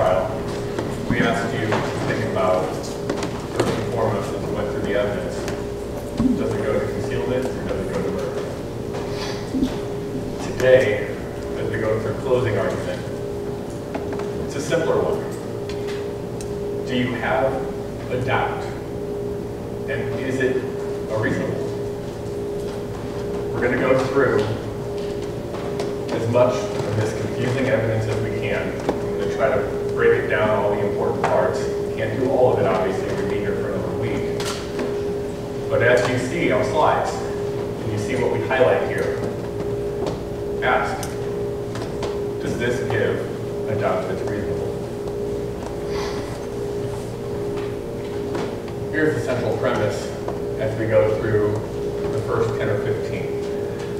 trial, we asked you to think about, first and foremost, as we went through the evidence, does it go to concealment or does it go to murder? Today, as we go through closing argument, it's a simpler one. Do you have a doubt? And is it a reasonable one? We're going to go through as much of this confusing evidence as we can. I'm going to try to break it down, all the important parts. Can't do all of it, obviously. We'll be here for another week. But as you see on slides, and you see what we highlight here, ask, does this give a doubt that's reasonable? Here's the central premise as we go through the first 10 or 15.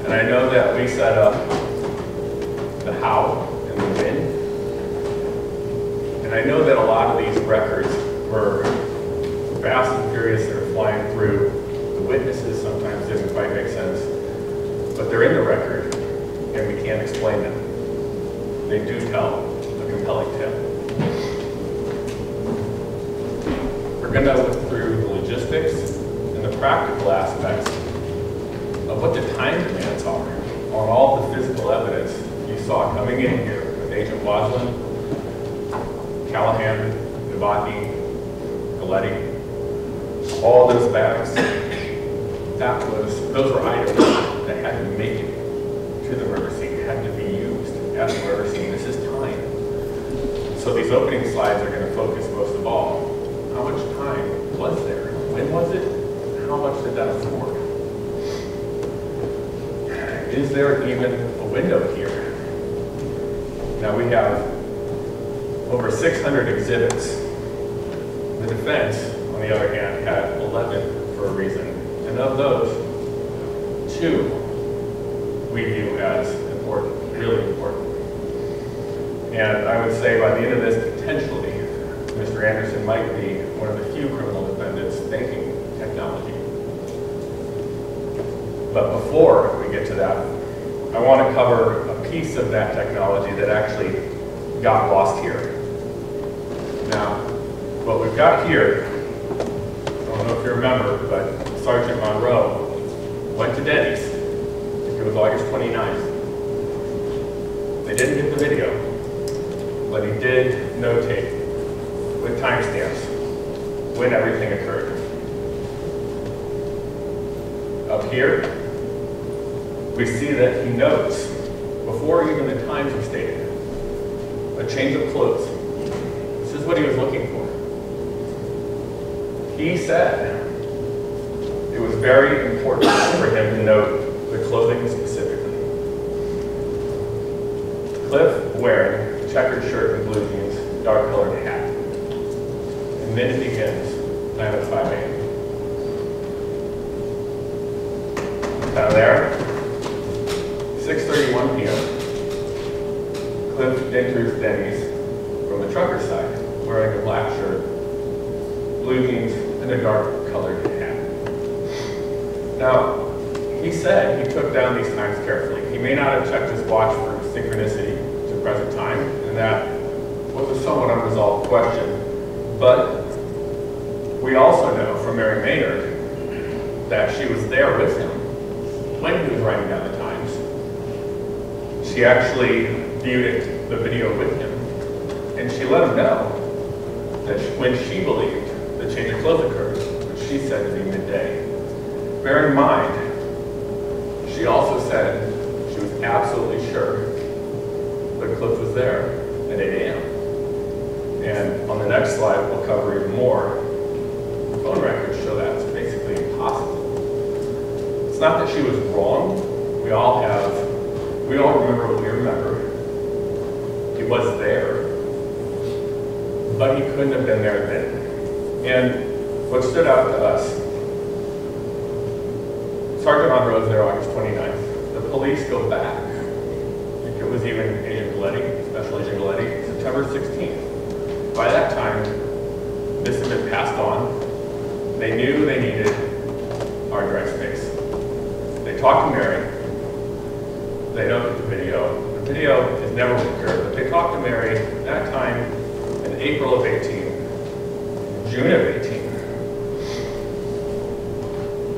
And I know that we set up the how and the when. And I know that a lot of these records were fast and furious. They're flying through. The witnesses sometimes didn't quite make sense. But they're in the record, and we can't explain them. They do tell a compelling tale. We're going to look through the logistics and the practical aspects of what the time demands are on all the physical evidence you saw coming in here with Agent Waslin, Callahan, Rebutting, Galetti, all those bags. Those were items that had to make it to the murder scene, had to be used at the murder scene. This is time. So these opening slides are going to focus most of all. How much time was there? When was it? How much did that afford? Is there even a window here? Now we have over 600 exhibits. The defense, on the other hand, had 11 for a reason. And of those, 2 we view as important, really important. And I would say by the end of this, potentially, Mr. Andersen might be one of the few criminal defendants thinking technology. But before we get to that, I want to cover a piece of that technology that actually got lost here. Now, what we've got here, I don't know if you remember, but Sergeant Monroe went to Denny's. I think it was August 29th. They didn't get the video, but he did notate with timestamps when everything occurred. Up here, we see that he notes, before even the times were stated, a change of clothes. This is what he was looking for. He said it was very important for him to note the clothing specifically. Cliff wearing checkered shirt and blue jeans, dark colored hat. And then it begins, time at 5 a.m. Down there, 6:31 p.m. Cliff enters Denny's from the trucker side, wearing a black shirt, blue jeans, and a dark colored hat. Now, he said he took down these times carefully. He may not have checked his watch for synchronicity to present time, and that was a somewhat unresolved question. But we also know from Mary Maynard that she was there with him when he was writing down the times. She actually viewed the video with him, and she let him know that when she believed the change of clothes occurred, which she said to be midday. Bear in mind, she also said she was absolutely sure that Cliff was there at 8 a.m. And on the next slide, we'll cover even more. Phone records show that it's basically impossible. It's not that she was wrong. We all remember what we remember. He was there, but he couldn't have been there then. And what stood out to us, Sergeant Monroe's there August 29th. The police go back. I think it was even Agent Galetti, Special Agent Galetti, September 16th. By that time, this had been passed on. They knew they needed hard drive space. They talked to Mary. They don't get the video. The video is never procured, but they talked to Mary at that time, April of 18, June of 18.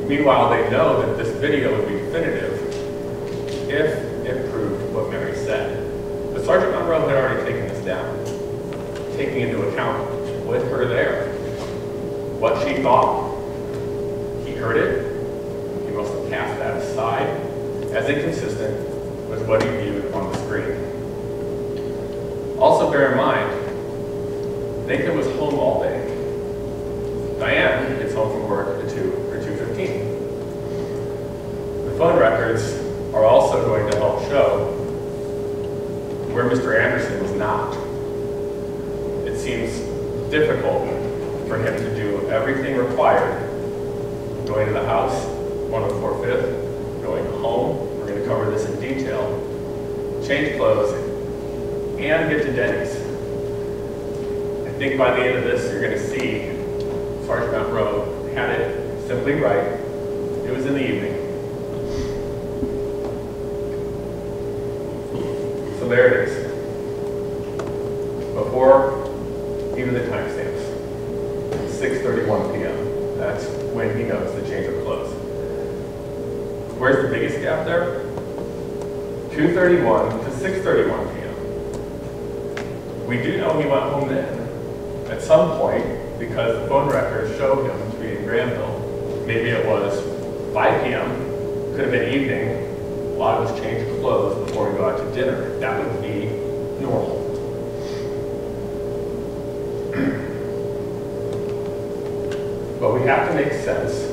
Meanwhile, they know that this video would be definitive if it proved what Mary said. But Sergeant Monroe had already taken this down, taking into account with her there what she thought. He heard it. He must have cast that aside as inconsistent with what he viewed on the screen. Also bear in mind, Nathan was home all day. Diane gets home from work at 2 or 2:15. The phone records are also going to help show where Mr. Andersen was not. It seems difficult for him to do everything required, going to the house, 104 Fifth, going home, we're going to cover this in detail, change clothes, and get to Denny's. I think by the end of this, you're going to see Sergeant Monroe had it simply right. It was in the evening. So there it is. Before even the timestamps. 6:31 p.m. That's when he knows the change of clothes. Where's the biggest gap there? 2:31 to 6:31 p.m. We do know he went home then. At some point, because the phone records show him to be in Granville. Maybe it was 5 p.m., could have been evening. A lot of us change clothes before we go out to dinner. That would be normal. But we have to make sense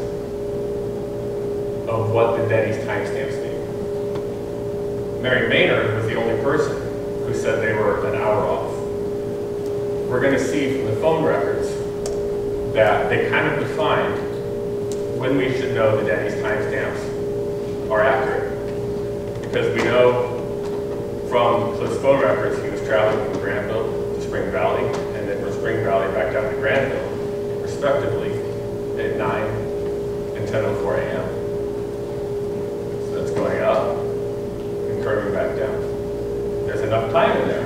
of what the Denny's timestamps mean. Mary Maynard was the only person who said they were an hour off. We're going to see from the phone records that they kind of defined when we should know the Denny's timestamps are accurate. Because we know from Cliff's phone records he was traveling from Granville to Spring Valley, and then from Spring Valley back down to Granville, respectively, at 9 and 10:04 a.m. So that's going up and curving back down. There's enough time in there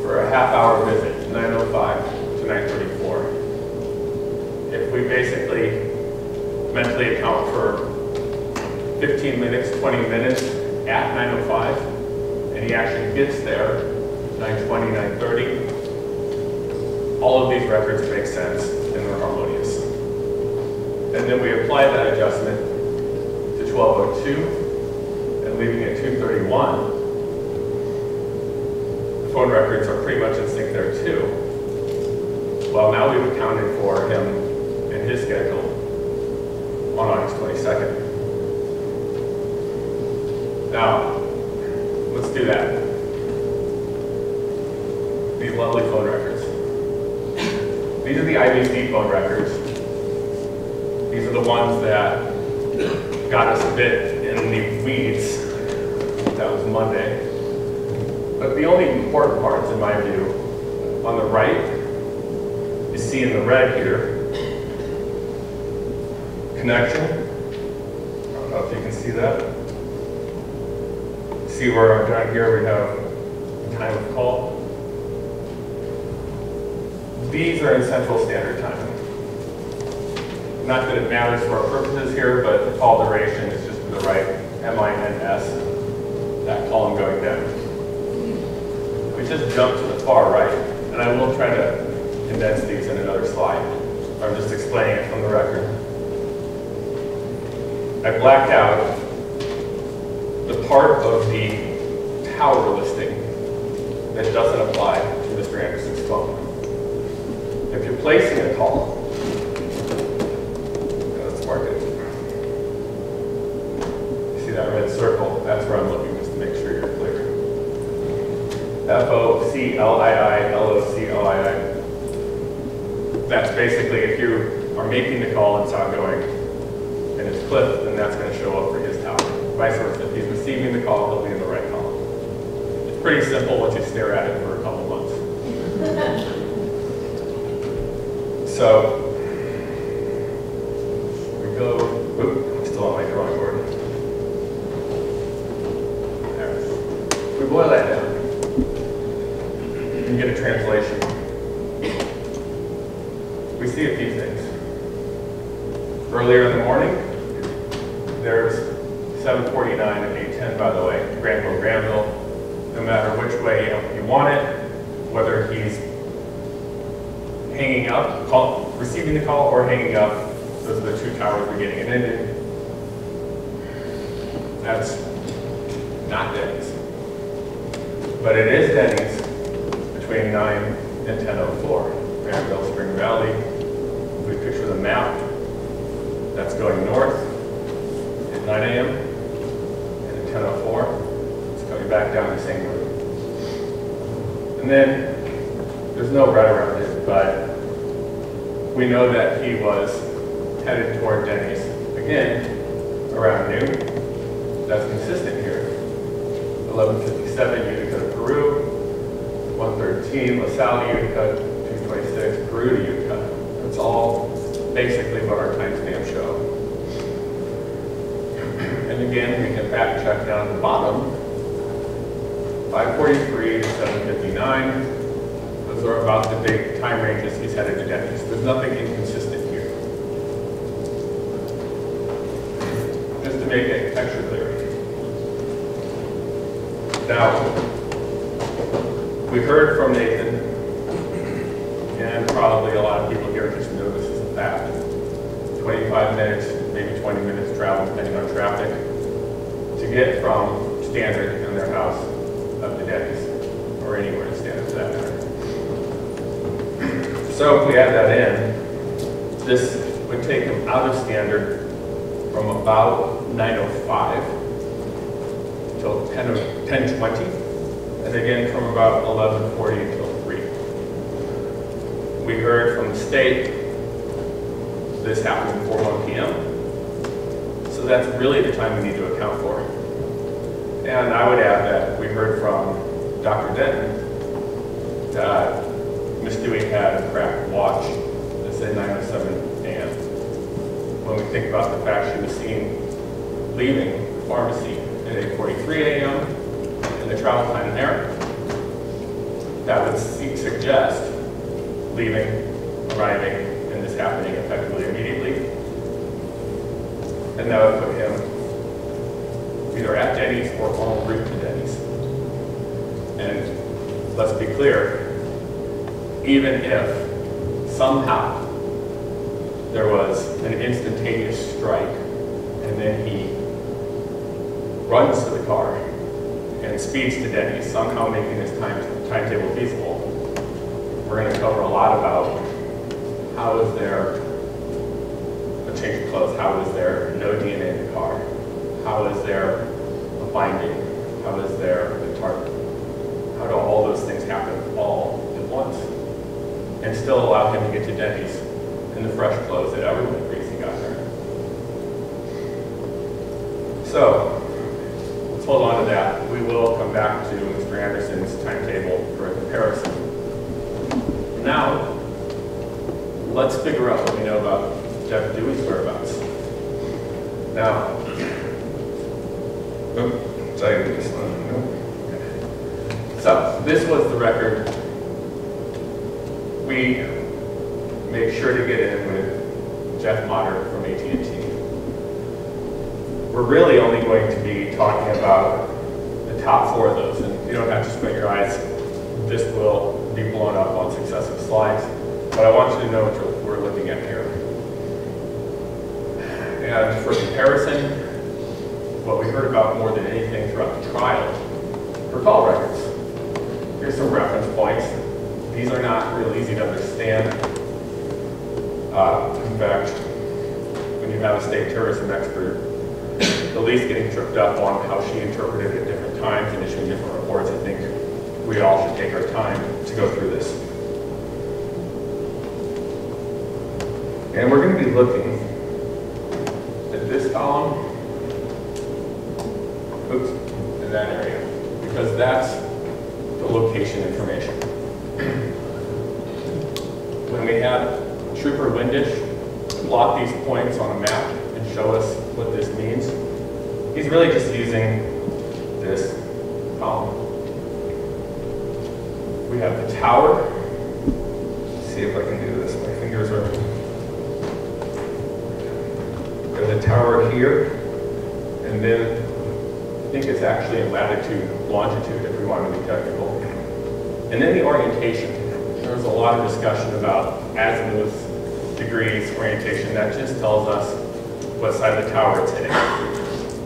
for a half-hour visit, 9:05 to 9:34. If we basically mentally account for 15 minutes, 20 minutes at 9:05, and he actually gets there 9:20, 9:30, all of these records make sense and they're harmonious. And then we apply that adjustment to 12:02 and leaving at 2:31. The phone records are pretty much in sync there too. Well, now we've accounted for him and his schedule on August 22nd. Now, let's do that. These lovely phone records. These are the IBC phone records. These are the ones that got us a bit in the weeds. That was Monday. But the only important parts, in my view, on the right, you see in the red here, connection. I don't know if you can see that. See where down here we have time of call. These are in Central Standard Time. Not that it matters for our purposes here, but the call duration is just to the right, MINS, that column going down. We just jump to the far right, and I will try to condense these in another slide. I'm just explaining it from the record. I blacked out the part of the tower listing that doesn't apply to Mr. Andersen's phone. If you're placing a call, let's mark it. You see that red circle? That's where I'm looking, just to make sure you're clear. FOCLII, That's basically if you are making the call and it's outgoing, and it's Cliff, then that's going to show up for his tower. Vice versa, if he's receiving the call, he'll be in the right column. It's pretty simple once you stare at it for a couple months. So, we go, I'm still on my drawing board. There. We boil that down. can get a translation, we see a few things. Earlier in the morning, there's 749 and 810, by the way, Granville. No matter which way you want it, whether he's hanging up, receiving the call, or hanging up, those are the two towers we're getting. And then that's not Denny's. But it is Denny's between 9 and 10:04. Granville, Spring Valley. We picture the map. That's going north at 9 a.m. and at 10:04, it's coming back down the same route. And then there's no right around it, but we know that he was headed toward Denny's again around noon. That's consistent here. 11:57 Utica to Peru, 1:13 LaSalle to Utica, 2:26 Peru to Utica. That's all basically what our timestamps show. And again, we can fact check down at the bottom. 5:43 to 7:59. Those are about the big time ranges he's headed to Denny's. There's nothing inconsistent here. Just to make it extra clear. Now, we heard from Nathan, and probably a lot of people here just know this is a fact. 25 minutes, maybe 20 minutes travel, depending on traffic, to get from Standard in their house up to Denny's, or anywhere in Standard for that matter. So if we add that in, this would take him out of Standard from about 9:05 till 10:20, and again from about 11:40 until 3. We heard from the state this happened before 1 p.m. So that's really the time we need to account for. And I would add that we heard from Dr. Denton that Miss Dewey had a cracked watch that said 9:07 a.m. When we think about the fact she was seen leaving the pharmacy at 8:43 a.m. and the travel time there, that would suggest leaving, arriving, and this happening effectively immediately. And that would put him either at Denny's or en route to Denny's. And let's be clear, even if somehow there was an instantaneous strike and then he runs to the car and speeds to Denny's, somehow making his timetable feasible, we're going to cover a lot about how is there a change of clothes, how is there no DNA in the car, how is there a binding, how is there a target, how do all those things happen all at once and still allow him to get to Denny's in the fresh clothes that everyone agrees he got there. So, let's hold on to that. We will come back to Mr. Anderson's timetable for a comparison. Now, let's figure out what we know about Jeff Dewey's whereabouts. Now, did I do this one? No? Okay. So, this was the record we made sure to get in with Jeff Motter from AT&T. We're really only going to be talking about the top 4 of those, and you don't have to squint your eyes. This will be blown up on successive slides, but I want you to know what we're looking at here. And for comparison, what we heard about more than anything throughout the trial were call records. Here's some reference points. These are not real easy to understand. In fact, when you have a state terrorism expert, at least getting tripped up on how she interpreted it at different times and issuing different reports, I think we all should take our time to go through this. And we're going to be looking at this column, in that area, because that's the location information. When we had Trooper Windish plot these points on a map and show us what this means, he's really just using this column. We have the tower. Let's see if I can do this. My fingers are. There's a tower here, and then I think it's actually in latitude, longitude, if we want to be technical. And then the orientation. There's a lot of discussion about azimuth, degrees, orientation. That just tells us what side of the tower it's hitting.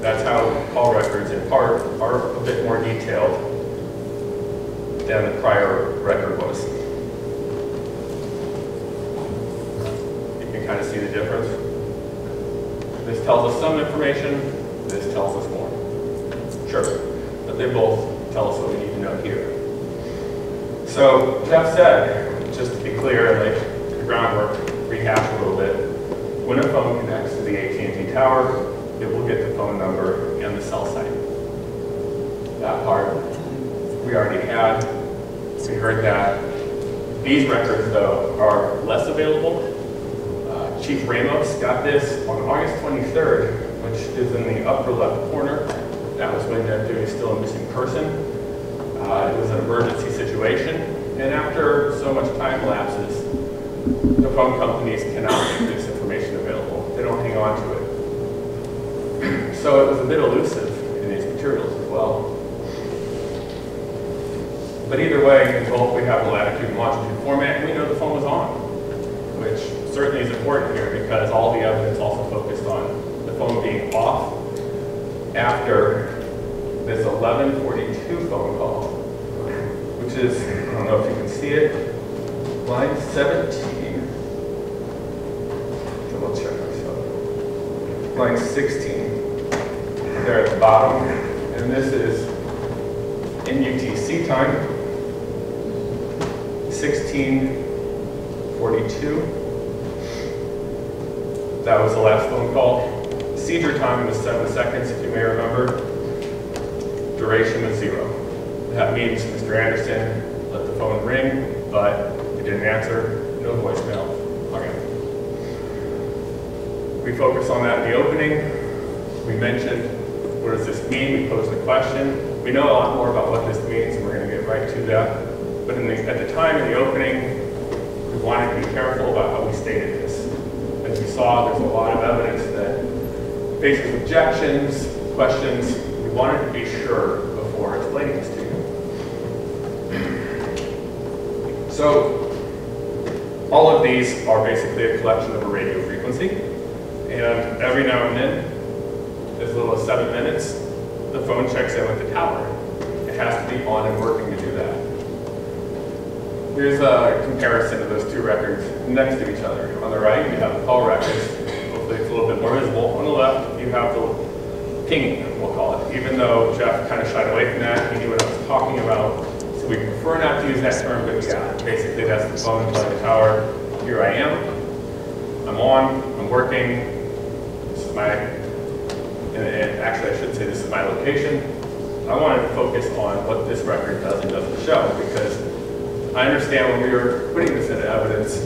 That's how call records, in part, are a bit more detailed than the prior record was. You can kind of see the difference. This tells us some information, this tells us more. Sure, but they both tell us what we need to know here. So, Jeff said, just to be clear, like the groundwork, rehash a little bit, when a phone connects to the AT&T tower, it will get the phone number and the cell site. That part we already had, we heard that. These records, though, are less available. Chief Ramos got this on August 23rd, which is in the upper left corner. That was when there was still a missing person. It was an emergency situation, and after so much time lapses, the phone companies cannot make this information available. They don't hang on to it. So it was a bit elusive in these materials as well. But either way, in both we have the latitude and longitude format, and we know the phone was on, which certainly is important here because all the evidence also focused on the phone being off after this 11:42 phone call, which is, I don't know if you can see it, line 17. Double check ourselves. Line 16, there at the bottom. And this is in UTC time, 16:42. That was the last phone call. Seizure time was 7 seconds, if you may remember. Duration was 0. That means Mr. Anderson let the phone ring, but he didn't answer. No voicemail. Okay. We focused on that in the opening. We mentioned, what does this mean? We posed the question. We know a lot more about what this means, and we're going to get right to that. But at the time in the opening, we wanted to be careful about how we stated this. As we saw, there's a lot of evidence that faces objections, questions. We wanted to be sure before explaining this to you. So, all of these are basically a collection of a radio frequency. And every now and then, as little as 7 minutes, the phone checks in with the tower. It has to be on and working to do that. Here's a comparison of those two records next to each other. On the right, you have the call records. Hopefully it's a little bit more visible. On the left, you have the pinging, we'll call it. Even though Jeff kind of shied away from that, he knew what I was talking about. So we prefer not to use that term, but yeah, basically that's the phone telling the tower, here I am, I'm on, I'm working, this is my, and actually I should say this is my location. I wanted to focus on what this record does and doesn't show, because I understand when we were putting this into evidence,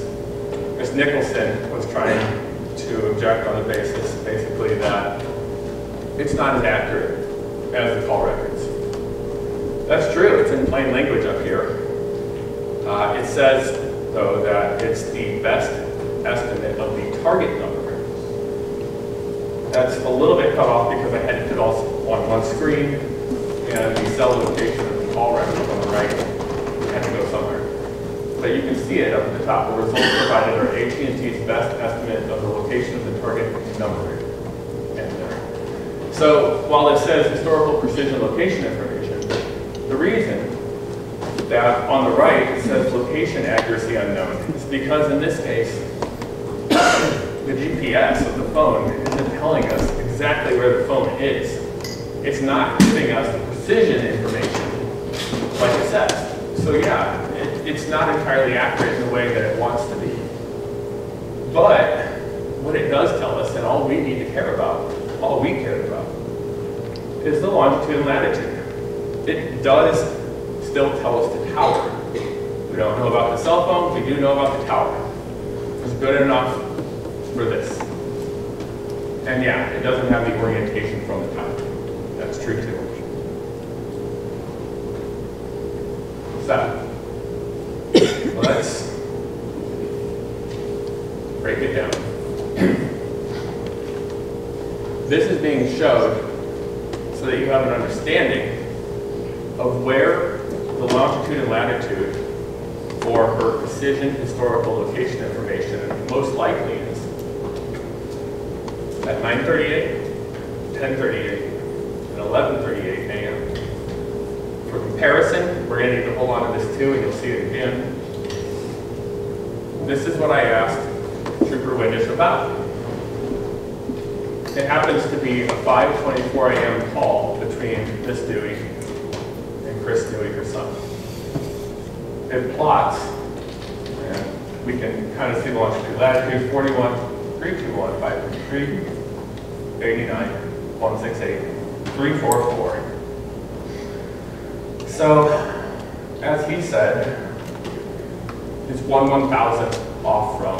Ms. Nicholson was trying to object on the basis, basically, that it's not as accurate as the call records. That's true, it's in plain language up here. It says, though, that it's the best estimate of the target number. That's a little bit cut off because I had to put it all on one screen, and the cell location of the call record on the right had to go somewhere. But you can see it up at the top. The results provided are AT&T's best estimate of the location of the target number. So while it says historical precision location information, the reason that on the right it says location accuracy unknown is because in this case, the GPS of the phone isn't telling us exactly where the phone is. It's not giving us the precision information like it says. So yeah, it's not entirely accurate in the way that it wants to be. But what it does tell us, and all we need to care about, all we care about, is the longitude and latitude. It does still tell us the tower. We don't know about the cell phone, we do know about the tower. It's good enough for this. And yeah, it doesn't have the orientation from the tower. That's true too. 7. let's break it down. This is being showed so that you have an understanding of where the longitude and latitude for her precision historical location information most likely is. At 9:38, 10:38, and 11:38 a.m. For comparison, we're going to need to hold on to this too, and you'll see it again. This is what I asked Trooper Windish about. It happens to be a 5:24 a.m. call between Miss Dewey and Chris Dewey, her son. It plots, and we can kind of see the longitude, latitude 41, 321, 533, 89, 168, 344. So, as he said, it's 1/1000th off from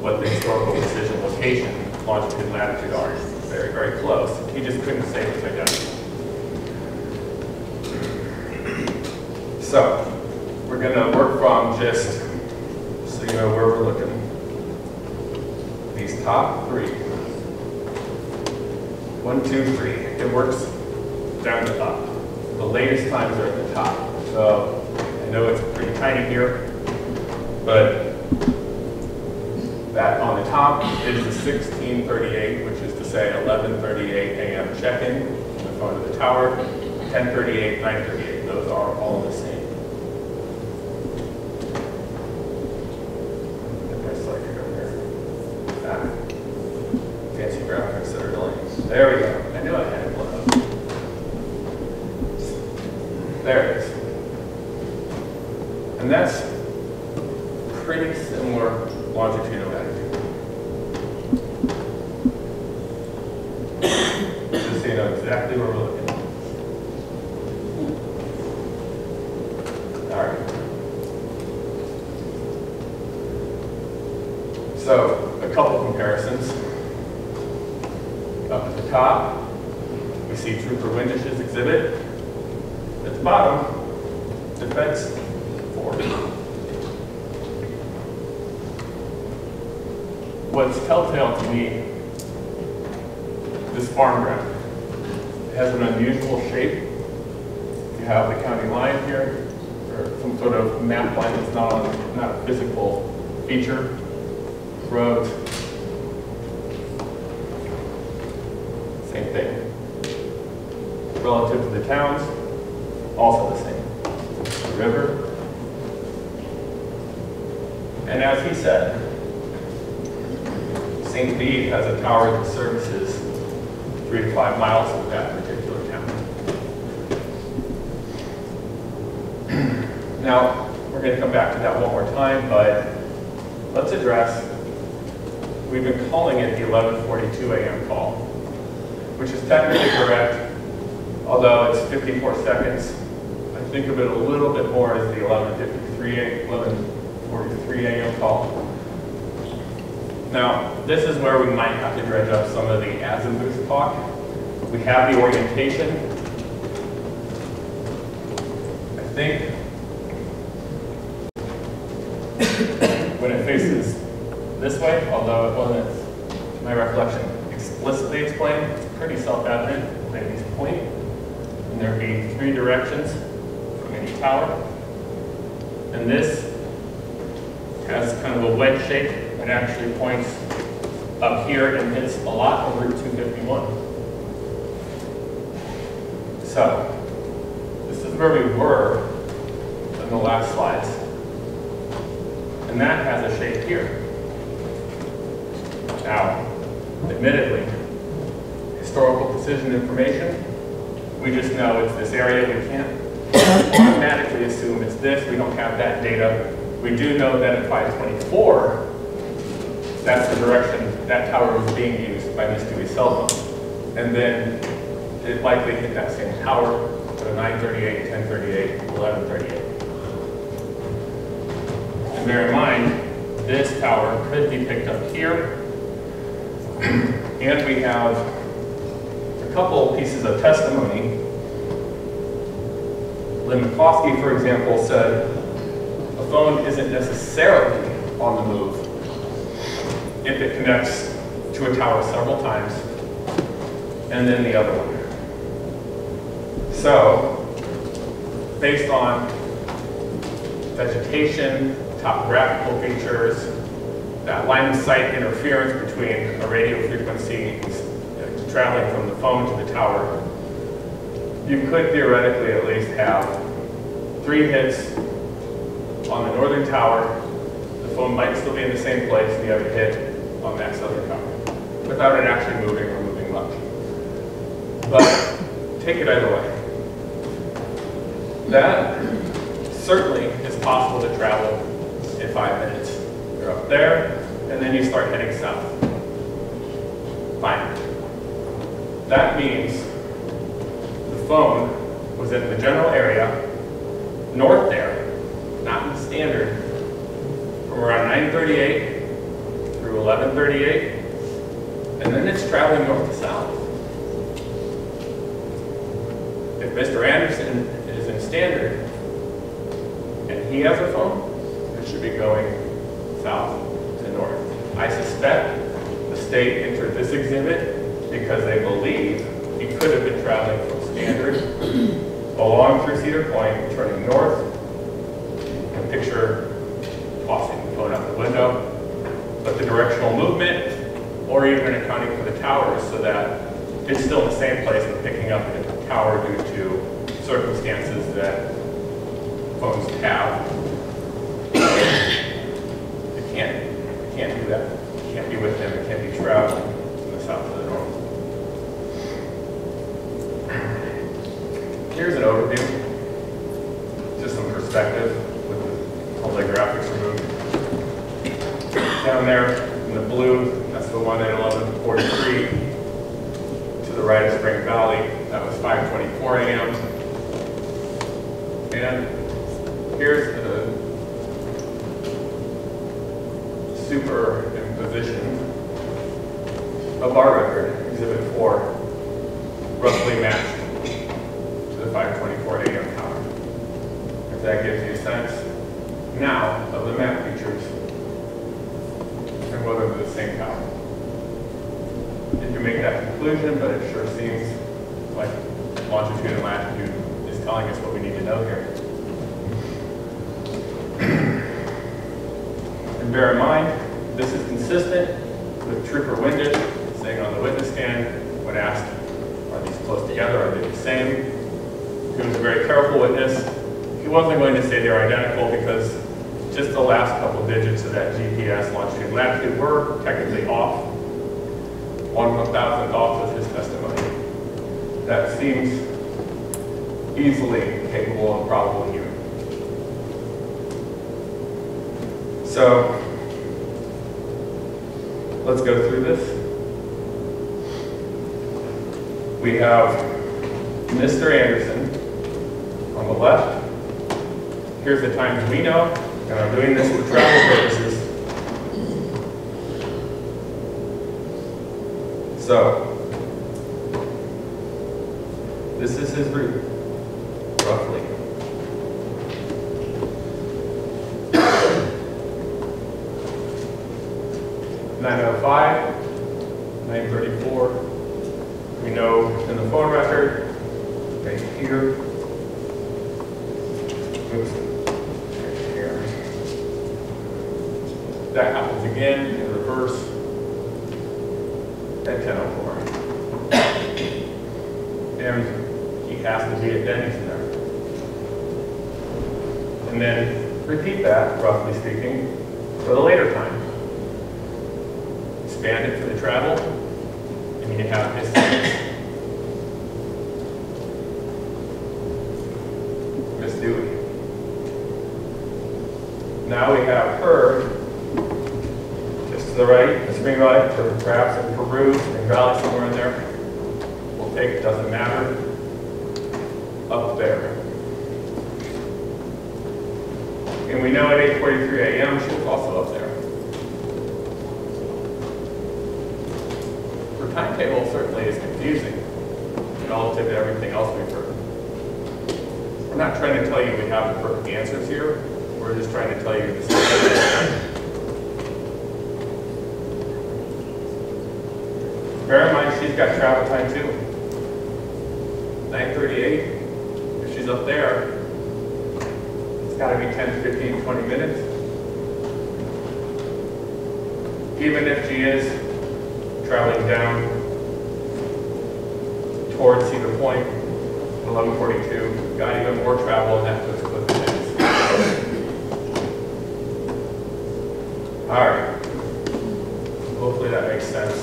what the historical precision location, longitude and latitude are. Very, very close. He just couldn't say it was identical. So, we're going to work from just, so you know where we're looking, these top three. 1, 2, 3. It works down to up. The latest times are at the top. So, I know it's pretty tiny here, but that on the top is the 16:38, which is to say 11:38 a.m. check-in in the front of the tower, 10:38, 9:38. Those are all the same. Fancy graphics that are delaying. There we go. I knew I had it blown up. There it is. And that's pretty similar longitude and latitude. Just so you know exactly where we're looking. All right. So, a couple comparisons. Up at the top, we see Trooper Windish's exhibit. At the bottom, Defense Force. What's telltale to me, this farm ground. It has an unusual shape. You have the county line here, or some sort of map line that's not a physical feature. Roads. Same thing. Relative to the towns, also the same. The river. And as he said, St. Bede has a tower that services 3 to 5 miles of that particular town. Now, we're going to come back to that one more time, but let's address, we've been calling it the 11:42 a.m. call, which is technically correct, although it's 54 seconds. I think of it a little bit more as the 11:43 a.m. call. Now, this is where we might have to dredge up some of the azimuth talk. We have the orientation. I think when it faces this way, although it wasn't, to my recollection, explicitly explained, it's pretty self-evident. At least point, and there would be 3 directions from any tower. And this has kind of a wedge shape that actually points up here and hits a lot on Route 251. So, this is where we were in the last slides. And that has a shape here. Now, admittedly, historical precision information, we just know it's this area. We can't automatically assume it's this. We don't have that data. We do know that at 524, that's the direction that tower was being used by Miss Dewey's cell phone. And then it likely hit that same tower, so 9:38, 10:38, 11:38. And bear in mind, this tower could be picked up here. And we have a couple pieces of testimony. Lynn McCloskey, for example, said a phone isn't necessarily on the move if it connects to a tower several times, and then the other one. So, based on vegetation, topographical features, that line of sight interference between a radio frequency traveling from the phone to the tower, you could theoretically at least have 3 hits on the northern tower. The phone might still be in the same place, and you have a hit on that southern tower, without it actually moving or moving much. But take it either way. That certainly is possible to travel in 5 minutes. You're up there, and then you start heading south. Fine. That means the phone was in the general area, north there, not in the standard, from around 9:38 through 11:38, and then it's traveling north to south. If Mr. Andersen is in standard, and he has a phone, it should be going south to north. I suspect the state entered this exhibit because they believe he could have been traveling from standard along through Cedar Point, turning north, and picture tossing the phone out the window, but the directional movement, or even accounting for the towers so that it's still in the same place and picking up at the tower due to circumstances that phones have. It can't do that. It can't be with them. It can't be traveling from the south to the north. Here's an overview, just some perspective with all the graphics removed. Down there in the blue, that's the one at 11:43. To the right of Spring Valley, that was 5:24 a.m. And here's the superimposition of our record, Exhibit 4, roughly matched to the 5:24 a.m. tower. If that gives you a sense now of the map features and whether they're the same tower. You can make that conclusion, but it sure seems like longitude and latitude is telling us what we need to know here. And bear in mind, this is consistent with Trooper Windage saying on the witness stand when asked, are these close together, are they the same? He was a very careful witness. He wasn't going to say they're identical because just the last couple digits of that GPS longitude and latitude were technically off. 1/1000th off with his testimony. That seems easily capable and probable here. So, let's go through this. We have Mr. Andersen on the left. Here's the times we know, and I'm doing this for travel purposes. So, this is his route, roughly. (9:05), 9:34. We know in the phone record, right here. Oops, right here. That happens again in reverse at 10:04. And he has to be at Denny's there. And then repeat that, roughly speaking, for the later time. Expand it for the travel, and you have his seconds. Miss Dewey. Now we have her just to the right, the Spring Valley, or perhaps in Peru, Spring Valley, somewhere in there. We'll take it, doesn't matter. Up there. And we know at 8:43 a.m. she was also up there. Her timetable certainly is confusing relative to everything else we've heard. We're not trying to tell you we have the perfect answers here. We're We're just trying to tell you the story. Bear in mind, she's got travel time too. 9:38. If she's up there, it's got to be 10, 15, 20 minutes. Even if she is traveling down towards Cedar Point, 11:42, got even more travel, and that puts Clifford Andersen. All right. Hopefully that makes sense.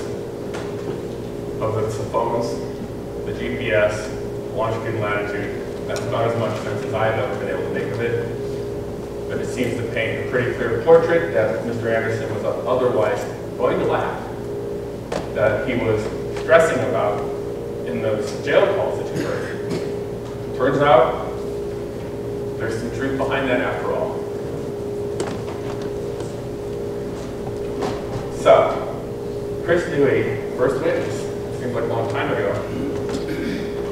Of the phones, the GPS, longitude and latitude, that's about as much sense as I've ever been able to make of it. But it seems to paint a pretty clear portrait that Mr. Andersen was otherwise going to laugh, that he was stressing about in those jail calls that you heard. Turns out, there's some truth behind that after all. So, Chris Dewey, first witness, seems like a long time ago.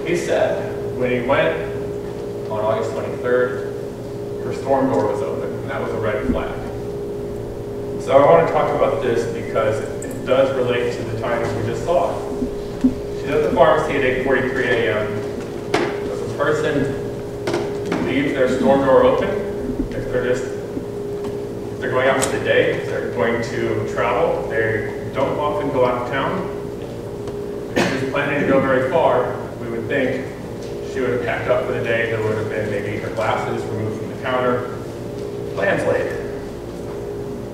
He said when he went on August 23rd, her storm door was open, and that was a red flag. So I want to talk about this because it does relate to the times we just saw. She's at the pharmacy at 8:43 a.m. Does a person leave their storm door open if they're going out for the day, if they're going to travel? They don't often go out of town. If she was planning to go very far, we would think she would have packed up for the day. There would have been maybe her glasses removed from the counter, plans laid.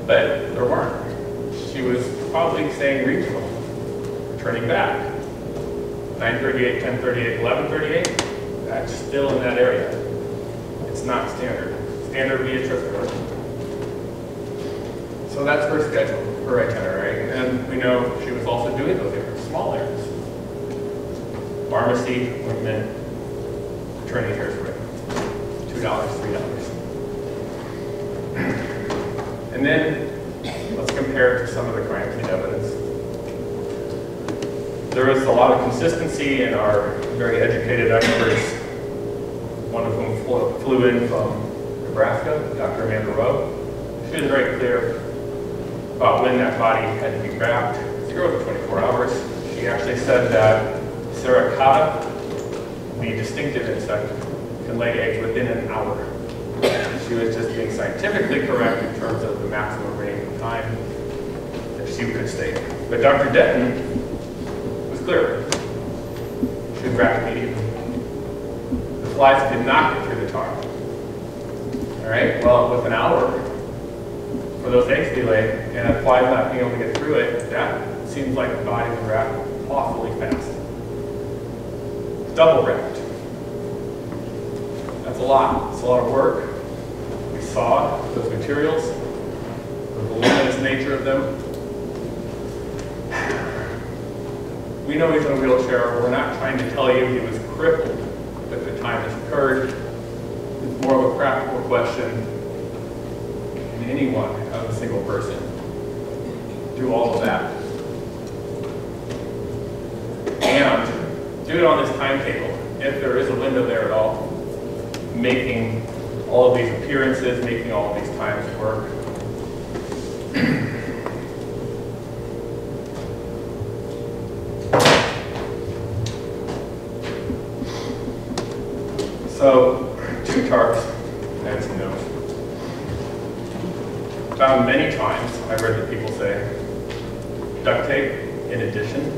But there weren't. She was probably staying regional, turning back. 9:38, 10:38, 11:38, that's still in that area. It's not standard. Standard would be a trip order. So that's her schedule, her itinerary. And we know she was also doing those errands, small errands. Pharmacy, appointment, attorney hair's written. $2, $3. And then let's compare it to some of the crime scene evidence. There was a lot of consistency in our very educated experts, one of whom flew in from Nebraska, Dr. Amanda Rowe. She was very clear about when that body had to be wrapped, 0 to 24 hours. She actually said that Sericata, the distinctive insect, can lay eggs within an hour. She was just being scientifically correct in terms of the maximum range of time that she could stay. But Dr. Denton was clear. She was wrapped immediately. The flies did not get through the tar. All right, well, with an hour for those eggs to be laid and a fly not being able to get through it, that seems like the body was wrapped awfully fast. Double wrapped. That's a lot. It's a lot of work. We saw those materials, the voluminous nature of them. We know he's in a wheelchair. We're not trying to tell you he was crippled at the time this occurred. It's more of a practical question. Can anyone, as a single person, do all of that? And do it on this timetable, if there is a window there at all, making all of these appearances, making all of these times work. So, 2 tarps and some notes. Found many times, I've read that people say, duct tape in addition.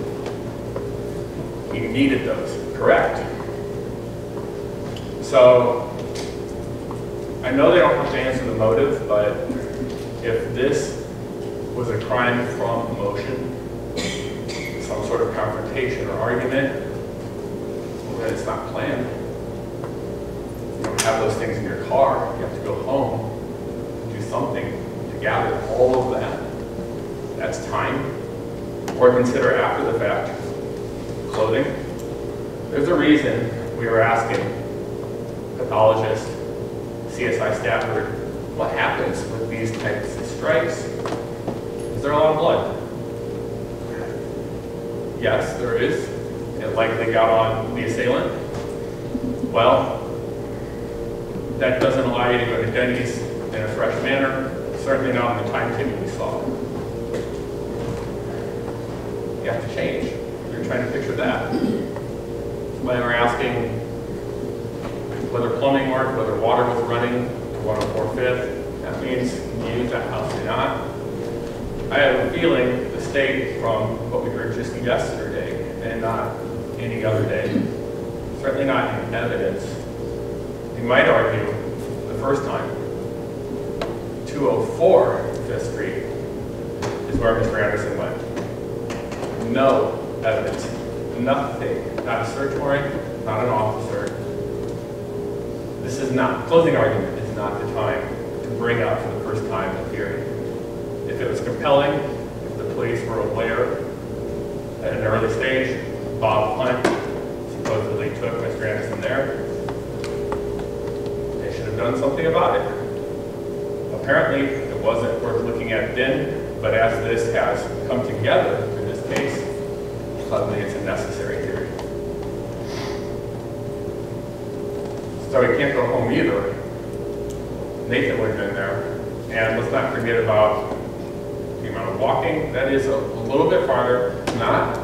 He needed those, correct? So, I know they don't have to answer the motive, but if this was a crime from emotion, some sort of confrontation or argument, well, then it's not planned. You don't have those things in your car. You have to go home, do something to gather all of that. That's time. Or consider after the fact. Clothing. There's a reason we were asking pathologists, CSI Stafford, what happens with these types of strikes? Is there a lot of blood? Yes, there is. It likely got on the assailant. Well, that doesn't allow you to go to Denny's and in a fresh manner, certainly not in the timetable we saw. You have to change. You're trying to picture that. When we're asking whether plumbing worked, whether water was running to 104.5, that means you use that house or not. I have a feeling the state, from what we heard just yesterday, and not any other day, certainly not in evidence, you might argue the first time, 204 5th Street is where Mr. Andersen went. No evidence, nothing, not a search warrant, not an officer. This is not, closing argument is not the time to bring up for the first time a theory. If it was compelling, if the police were aware at an early stage, Bob Hunt supposedly took Mr. Andersen there, they should have done something about it. Apparently, it wasn't worth looking at then, but as this has come together in this case, suddenly it's a necessary theory. So we can't go home either. Nathan would have been there. And let's not forget about the amount of walking. That is a little bit farther, not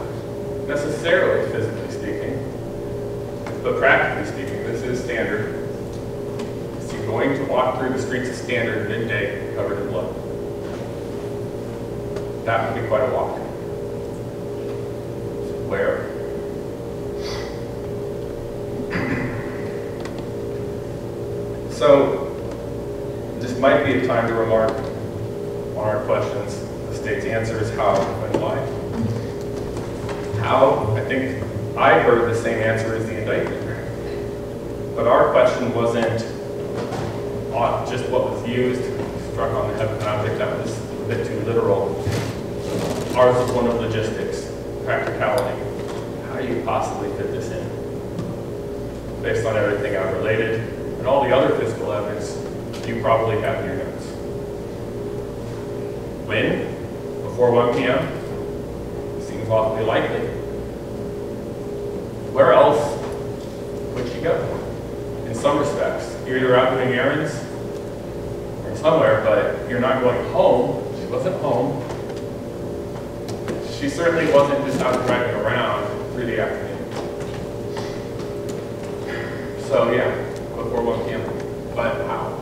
necessarily physically speaking, but practically speaking, this is standard. Is he going to walk through the streets of Standard midday covered in blood? That would be quite a walk. Where? So, this might be a time to remark on our questions. The state's answer is how and why. How, I think I heard the same answer as the indictment. But our question wasn't on just what was used, struck on the head of an object that was a bit too literal. Ours was one of logistics, practicality. How do you possibly fit this in? Based on everything I've related, and all the other physical evidence you probably have in your notes. When? Before 1 p.m.? Seems awfully likely. Where else would she go? In some respects, you're either out doing errands or somewhere, but you're not going home. She wasn't home. She certainly wasn't just out driving around through the afternoon. So yeah, before 1 p.m. But how?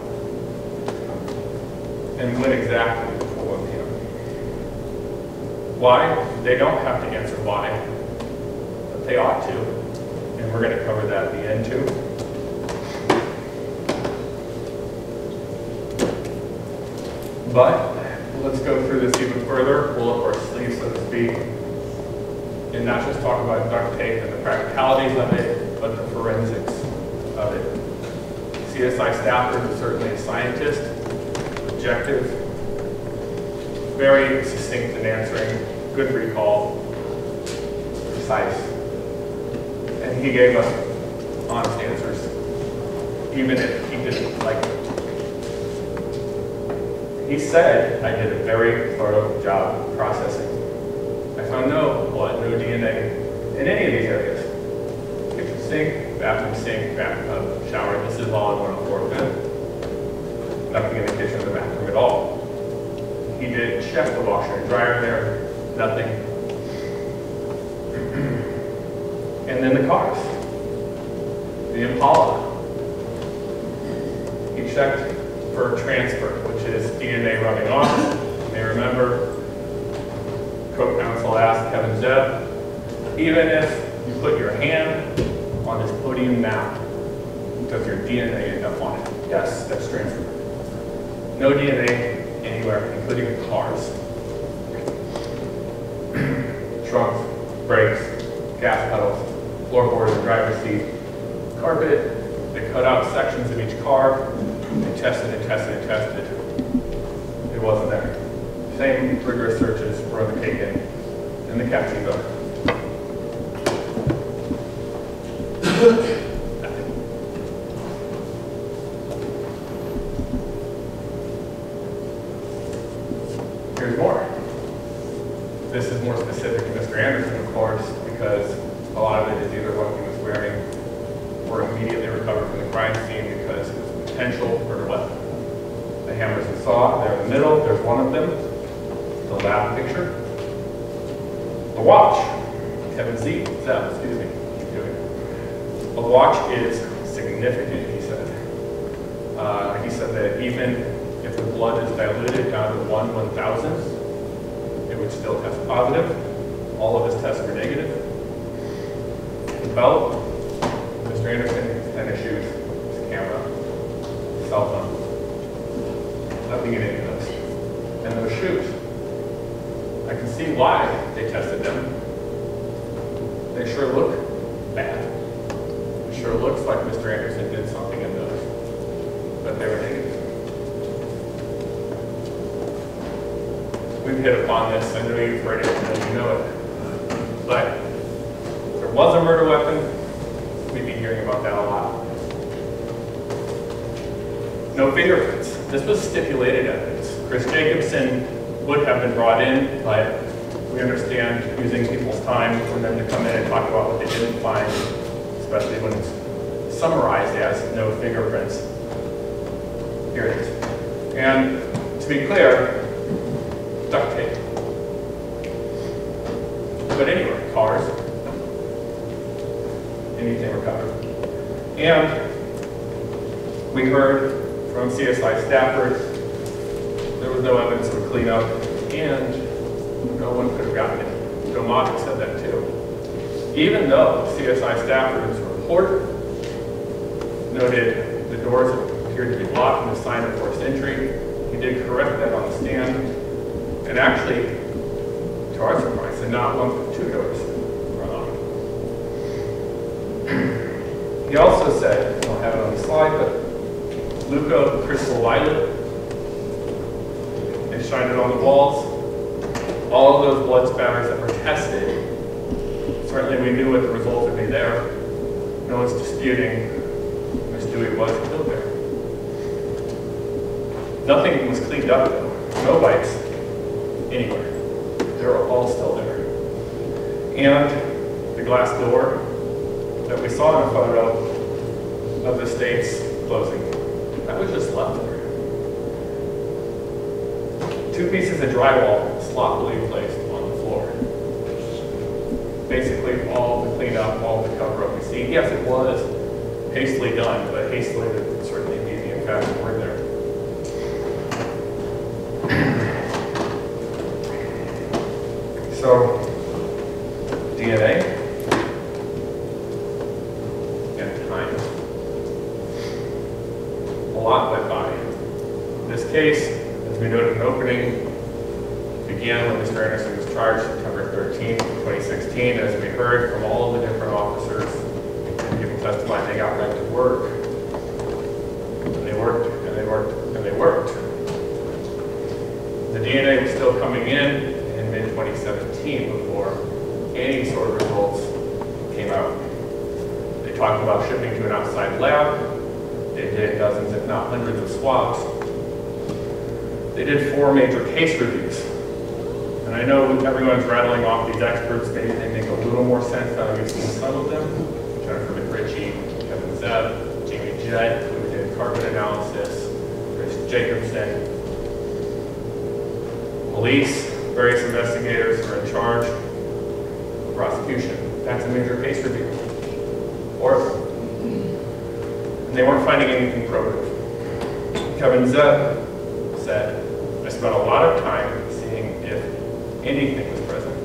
And when exactly before 1 p.m.? Why? They don't have to answer why, but they ought to. And we're going to cover that at the end too. But let's go through this even further, pull up our sleeves, so to speak, and not just talk about duct tape and the practicalities of it, but the forensics of it. CSI Stafford was certainly a scientist, objective, very succinct in answering, good recall, precise. And he gave us honest answers, even if he didn't like it. He said, I did a very thorough job of processing. I found no blood, no DNA in any of these areas. Kitchen sink, bathtub, shower. This is all in 104.5. Nothing in the kitchen or the bathroom at all. He did check the washer and dryer there. Nothing. And then the cars. The Impala. He checked for transfer, which is DNA running off. You may remember, co-counsel asked Kevin Zebb, even if you put your hand on this podium now, does your DNA end up on it? Yes, that's transfer. No DNA anywhere, including the cars. Trunks, brakes, gas pedals, floorboards, and driver's seat, carpet. They cut out sections of each car. They tested and tested and tested. It wasn't there. Same rigorous searches were undertaken in the captain zone. Here's more. This is more specific to Mr. Andersen, of course, because a lot of it is either what he was wearing or immediately recovered from the crime scene because it was potential murder weapon. the hammers and saw, they're in the middle, there's one of them, the lab picture. A watch, Kevin Zeb, excuse me, keep doing it. A watch is significant, he said. He said that even if the blood is diluted down to 1/1000th, it would still test positive. All of his tests were negative. The belt, Mr. Andersen, his tennis shoes, his camera, his cell phone. Nothing in any of those. And those shoes. I can see why they tested them. They sure look bad. It sure looks like Mr. Andersen did something in those. But they were negative. We've hit upon this. I know you've heard it, and you know it. But if there was a murder weapon, we'd be hearing about that a lot. No fingerprints. This was stipulated evidence. Chris Jacobson would have been brought in, but we understand using people's time for them to come in and talk about what they didn't find, especially when it's summarized as no fingerprints. Here it is. And to be clear, duct tape. But anyway, cars, anything recovered. And we heard from CSI staffers there was no evidence of a cleanup, and no one could have gotten it. Joe Mock said that too. Even though CSI staffers report noted the doors appeared to be locked and a sign of forced entry, he did correct that on the stand. And actually, to our surprise, said not one but two doors were locked. He also said, I don't have it on the slide, but Luco crystal violet, they shined it on the walls. All of those blood spatters that were tested, certainly we knew what the results would be there. No one's disputing Miss Dewey was killed there. Nothing was cleaned up though. No bites anywhere. They're all still there. And the glass door that we saw in a photo of the state's closing, that was just left there. 2 pieces of drywall sloppily placed on the floor. Basically all the cleanup, all the cover-up we see. Yes, it was hastily done, but hastily would certainly be the emphatic word there. So, DNA and time. A lot went by. This case, as we noted in the opening, began when Mr. Andersen was charged September 13, 2016. As we heard from all of the different officers, people testified they got right to work. And they worked, and they worked, and they worked. The DNA was still coming in mid-2017 before any sort of results came out. They talked about shipping to an outside lab. They did dozens, if not hundreds, of swabs. They did 4 major case reviews. And I know everyone's rattling off these experts. Maybe they make a little more sense now that we've seen some of them. Jennifer McRitchie, Kevin Zeb, Jamie Jett, who did carbon analysis, Chris Jacobson, police, various investigators are in charge of prosecution. That's a major case review. And they weren't finding anything probative. Kevin Zeb said, I spent a lot of time seeing if anything was present.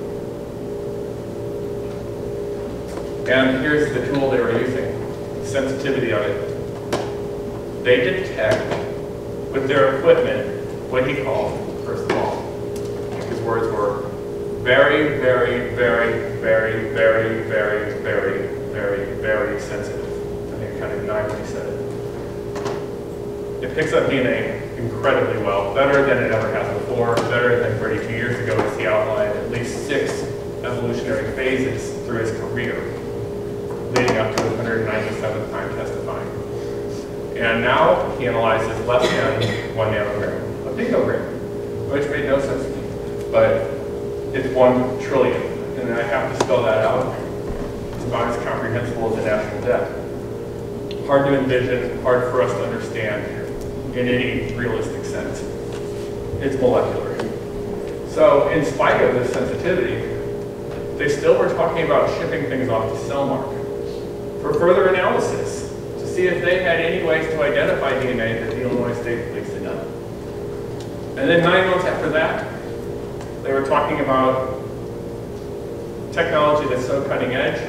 And here's the tool they were using, sensitivity on it. They detect with their equipment what he called, first of all, his words were very, very, very, very, very, very, very, very, very sensitive. I think kind of denied when he said it. It picks up DNA incredibly well, better than it ever has before, better than 32 years ago, as he outlined at least 6 evolutionary phases through his career, leading up to his 197th time testifying. And now he analyzes less than 1 nanogram, a picogram, which made no sense to me. But it's 1 trillion, and I have to spell that out. It's about as comprehensible as the national debt. Hard to envision, hard for us to understand in any realistic sense. It's molecular. So in spite of this sensitivity, they still were talking about shipping things off to Cellmark for further analysis to see if they had any ways to identify DNA that the Illinois State Police had done. And then 9 months after that, they were talking about technology that's so cutting edge,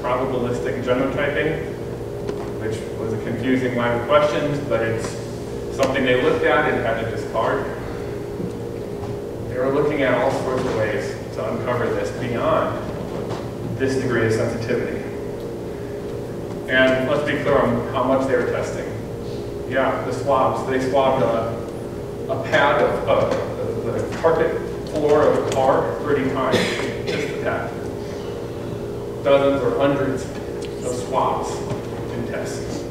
probabilistic genotyping, which was a confusing line of questions, but it's something they looked at and had to discard. They were looking at all sorts of ways to uncover this beyond this degree of sensitivity. And let's be clear on how much they were testing. Yeah, the swabs. They swabbed a pad of the carpet floor of a car 30 times, just the pad. Dozens or hundreds of swabs in tests.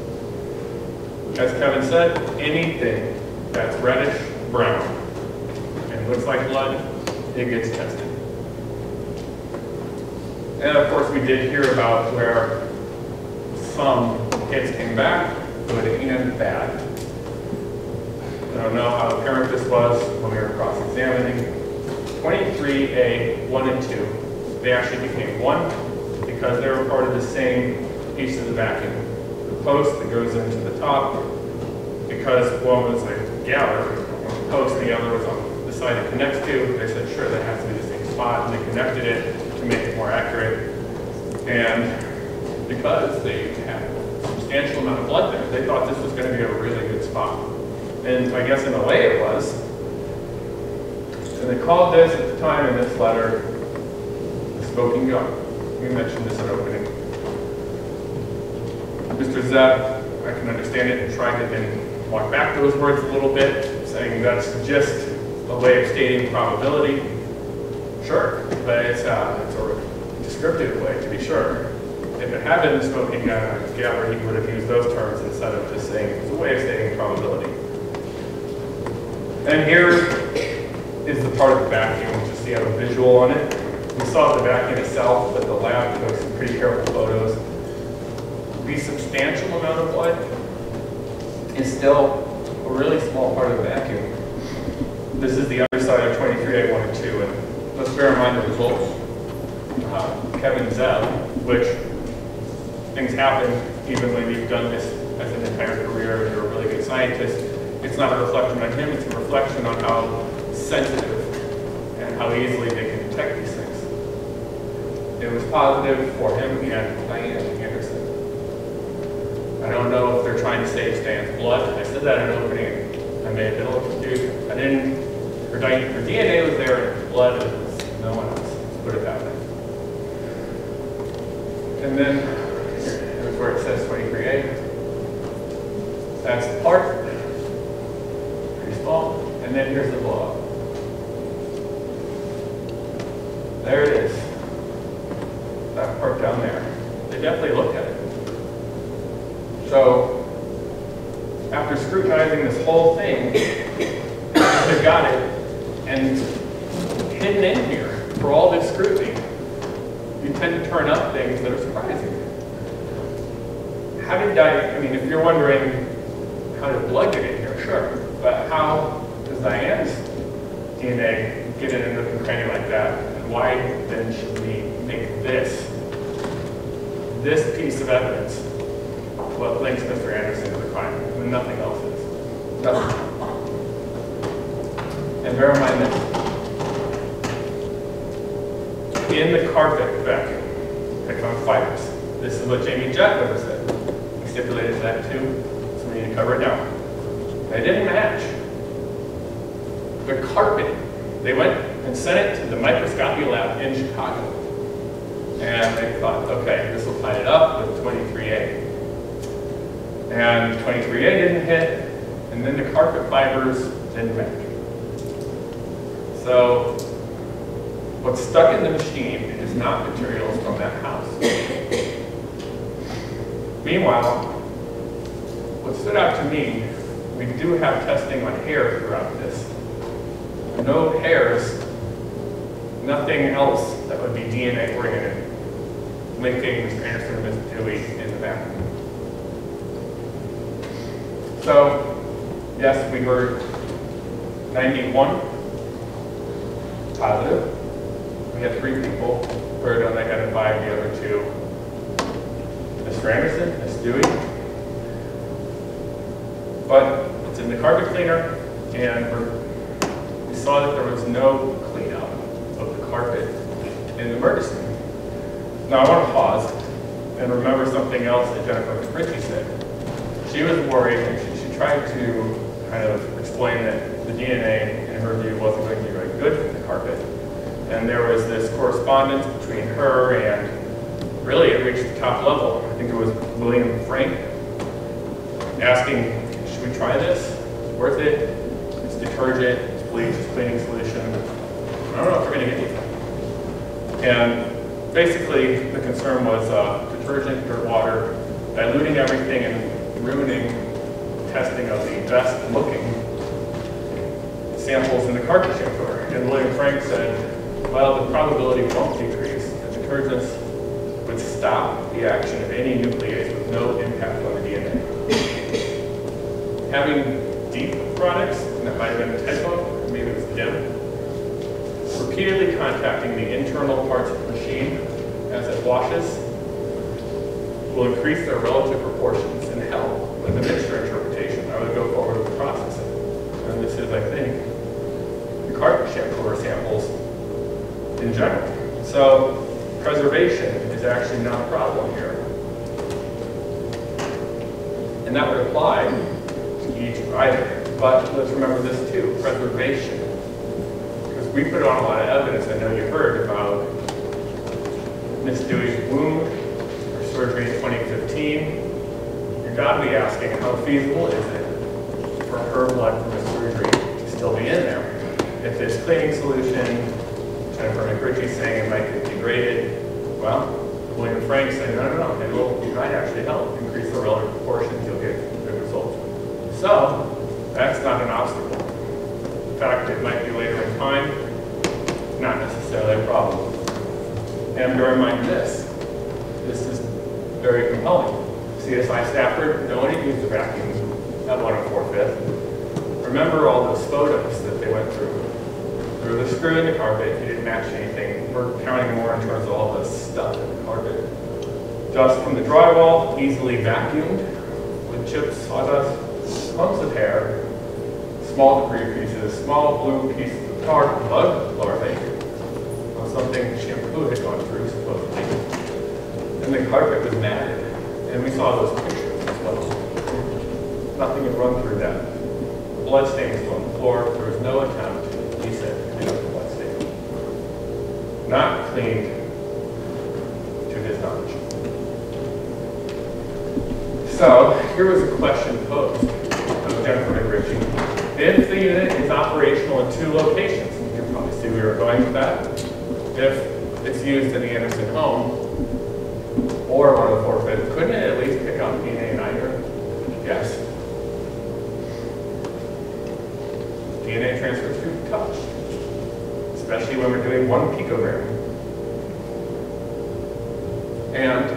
As Kevin said, anything that's reddish brown and looks like blood, it gets tested. And of course we did hear about where some hits came back, good and bad. I don't know how apparent this was when we were cross-examining. 23A, 1 and 2, they actually became 1 because they were part of the same piece of the vacuum. The post that goes into the top, because one was a gallery on the post and the other was on the side it connects to, they said, sure, that has to be the same spot, and they connected it to make it more accurate. And because they had a substantial amount of blood there, they thought this was going to be a really good spot. And I guess in a way it was. And they called this at the time in this letter, the smoking gun. We mentioned this at opening. Mr. Zepp, I can understand it, and tried to then walk back those words a little bit, saying that's just a way of stating probability. Sure, but it's a descriptive way to be sure. If it had been the smoking gun on his gallery, he would have used those terms instead of just saying it's a way of stating probability. And here is the part of the vacuum, just so you have a visual on it. We saw the vacuum itself, but the lab took some pretty careful photos. The substantial amount of blood is still a really small part of the vacuum. This is the underside of 23A, 1 and 2, and let's bear in mind the results. Kevin Zepp, which things happen even when you've done this as an entire career and you're a really good scientist. It's not a reflection on him, it's a reflection on how sensitive and how easily they can detect these things. It was positive for him and Diane Andersen. I don't know if they're trying to save Stan's blood. I said that in opening. I may have been a little confused. Her DNA was there, and blood was no one else. Let's put it that way. And then here's where it says 23A. That's the part. Pretty small. And then here's the blow-up. There it is. That part down there. They definitely looked at it. So, after scrutinizing this whole thing, they got it, and hidden in here, for all this scrutiny, you tend to turn up things that are surprising. How did if you're wondering, how did blood get in here? Sure, but how does Diane's DNA get in a nook and cranny like that? And why then should we make this piece of evidence what links Mr. Andersen to the crime when nothing else is? Nothing. And bear in mind this. In the carpet vacuum, I found fibers. This is what Jamie Jackler said. We stipulated that too, so we need to cover it down. They didn't match. The carpet, they went and sent it to the microscopy lab in Chicago. And they thought, okay, this will tie it up with 23A. And 23A didn't hit, and then the carpet fibers didn't match. So what's stuck in the machine is not materials from that house. Meanwhile, what stood out to me, we do have testing on hair throughout this. No hairs, nothing else that would be DNA oriented, linking Mr. Andersen and Ms. Dewey in the vacuum. So Yes, we heard 91 positive. We had 3 people heard unidentified, the other 2. Mr. Anderson, Ms. Dewey. But it's in the carpet cleaner, and we saw that there was no cleanup of the carpet in the emergency room. Now I want to pause and remember something else that Jennifer McRitchie said. She was worried, and she tried to kind of explain that the DNA in her view wasn't going to be very good for the carpet. And there was this correspondence between her and, really it reached the top level. I think it was William Frank asking, should we try this? It's worth it? It's detergent, it's bleach, it's cleaning solution. I don't know if we're going to get anything. And basically the concern was detergent, dirt, water, diluting everything and ruining testing of the best looking samples in the carpet chamber. And William Frank said, well, the probability won't decrease. The detergents would stop the action of any nuclease with no impact on the DNA. Having deep products, and that might have been a typo, maybe it was dim, repeatedly contacting the internal parts of the machine as it washes will increase their relative proportions and help with the mixture interpretation. I would go forward with processing. And this is, I think, the carpet shampoo samples in general. So preservation is actually not a problem here. And that would apply to each either. But let's remember this too, preservation. Because we put on a lot of evidence. I know you heard about Ms. Dewey's wound, her surgery in 2015. You've got to be asking, how feasible is it for her blood from a surgery to still be in there? If this cleaning solution, Jennifer McRitchie saying it might get degraded, well, William Frank said, no, it might actually help increase the relative proportions, you'll get good results. So, that's not an obstacle. In fact, it might be later in time, not necessarily a problem. And bear in mind this is very compelling. CSI Stafford, no one had used the vacuum at 104th. Remember all those photos that they went through. There was a screw in the carpet, it didn't match anything. We're counting more in terms of all the stuff in the carpet. Dust from the drywall, easily vacuumed with chips, sawdust, clumps of hair, small debris pieces, small blue pieces of tar, bug larvae, something shampoo had gone through, supposedly. And the carpet was matted. And we saw those pictures as well. Nothing had run through that. Blood stains on the floor. There was no attempt, he said, to clean up the blood stain. Not cleaned to his knowledge. So here was a question posed of Jennifer McRitchie. If the unit is operational in 2 locations, you can probably see we were going with that. If it's used in the Andersen home, or 104th, couldn't it at least pick up DNA in either? Yes. DNA transfers through touch, especially when we're doing 1 picogram. And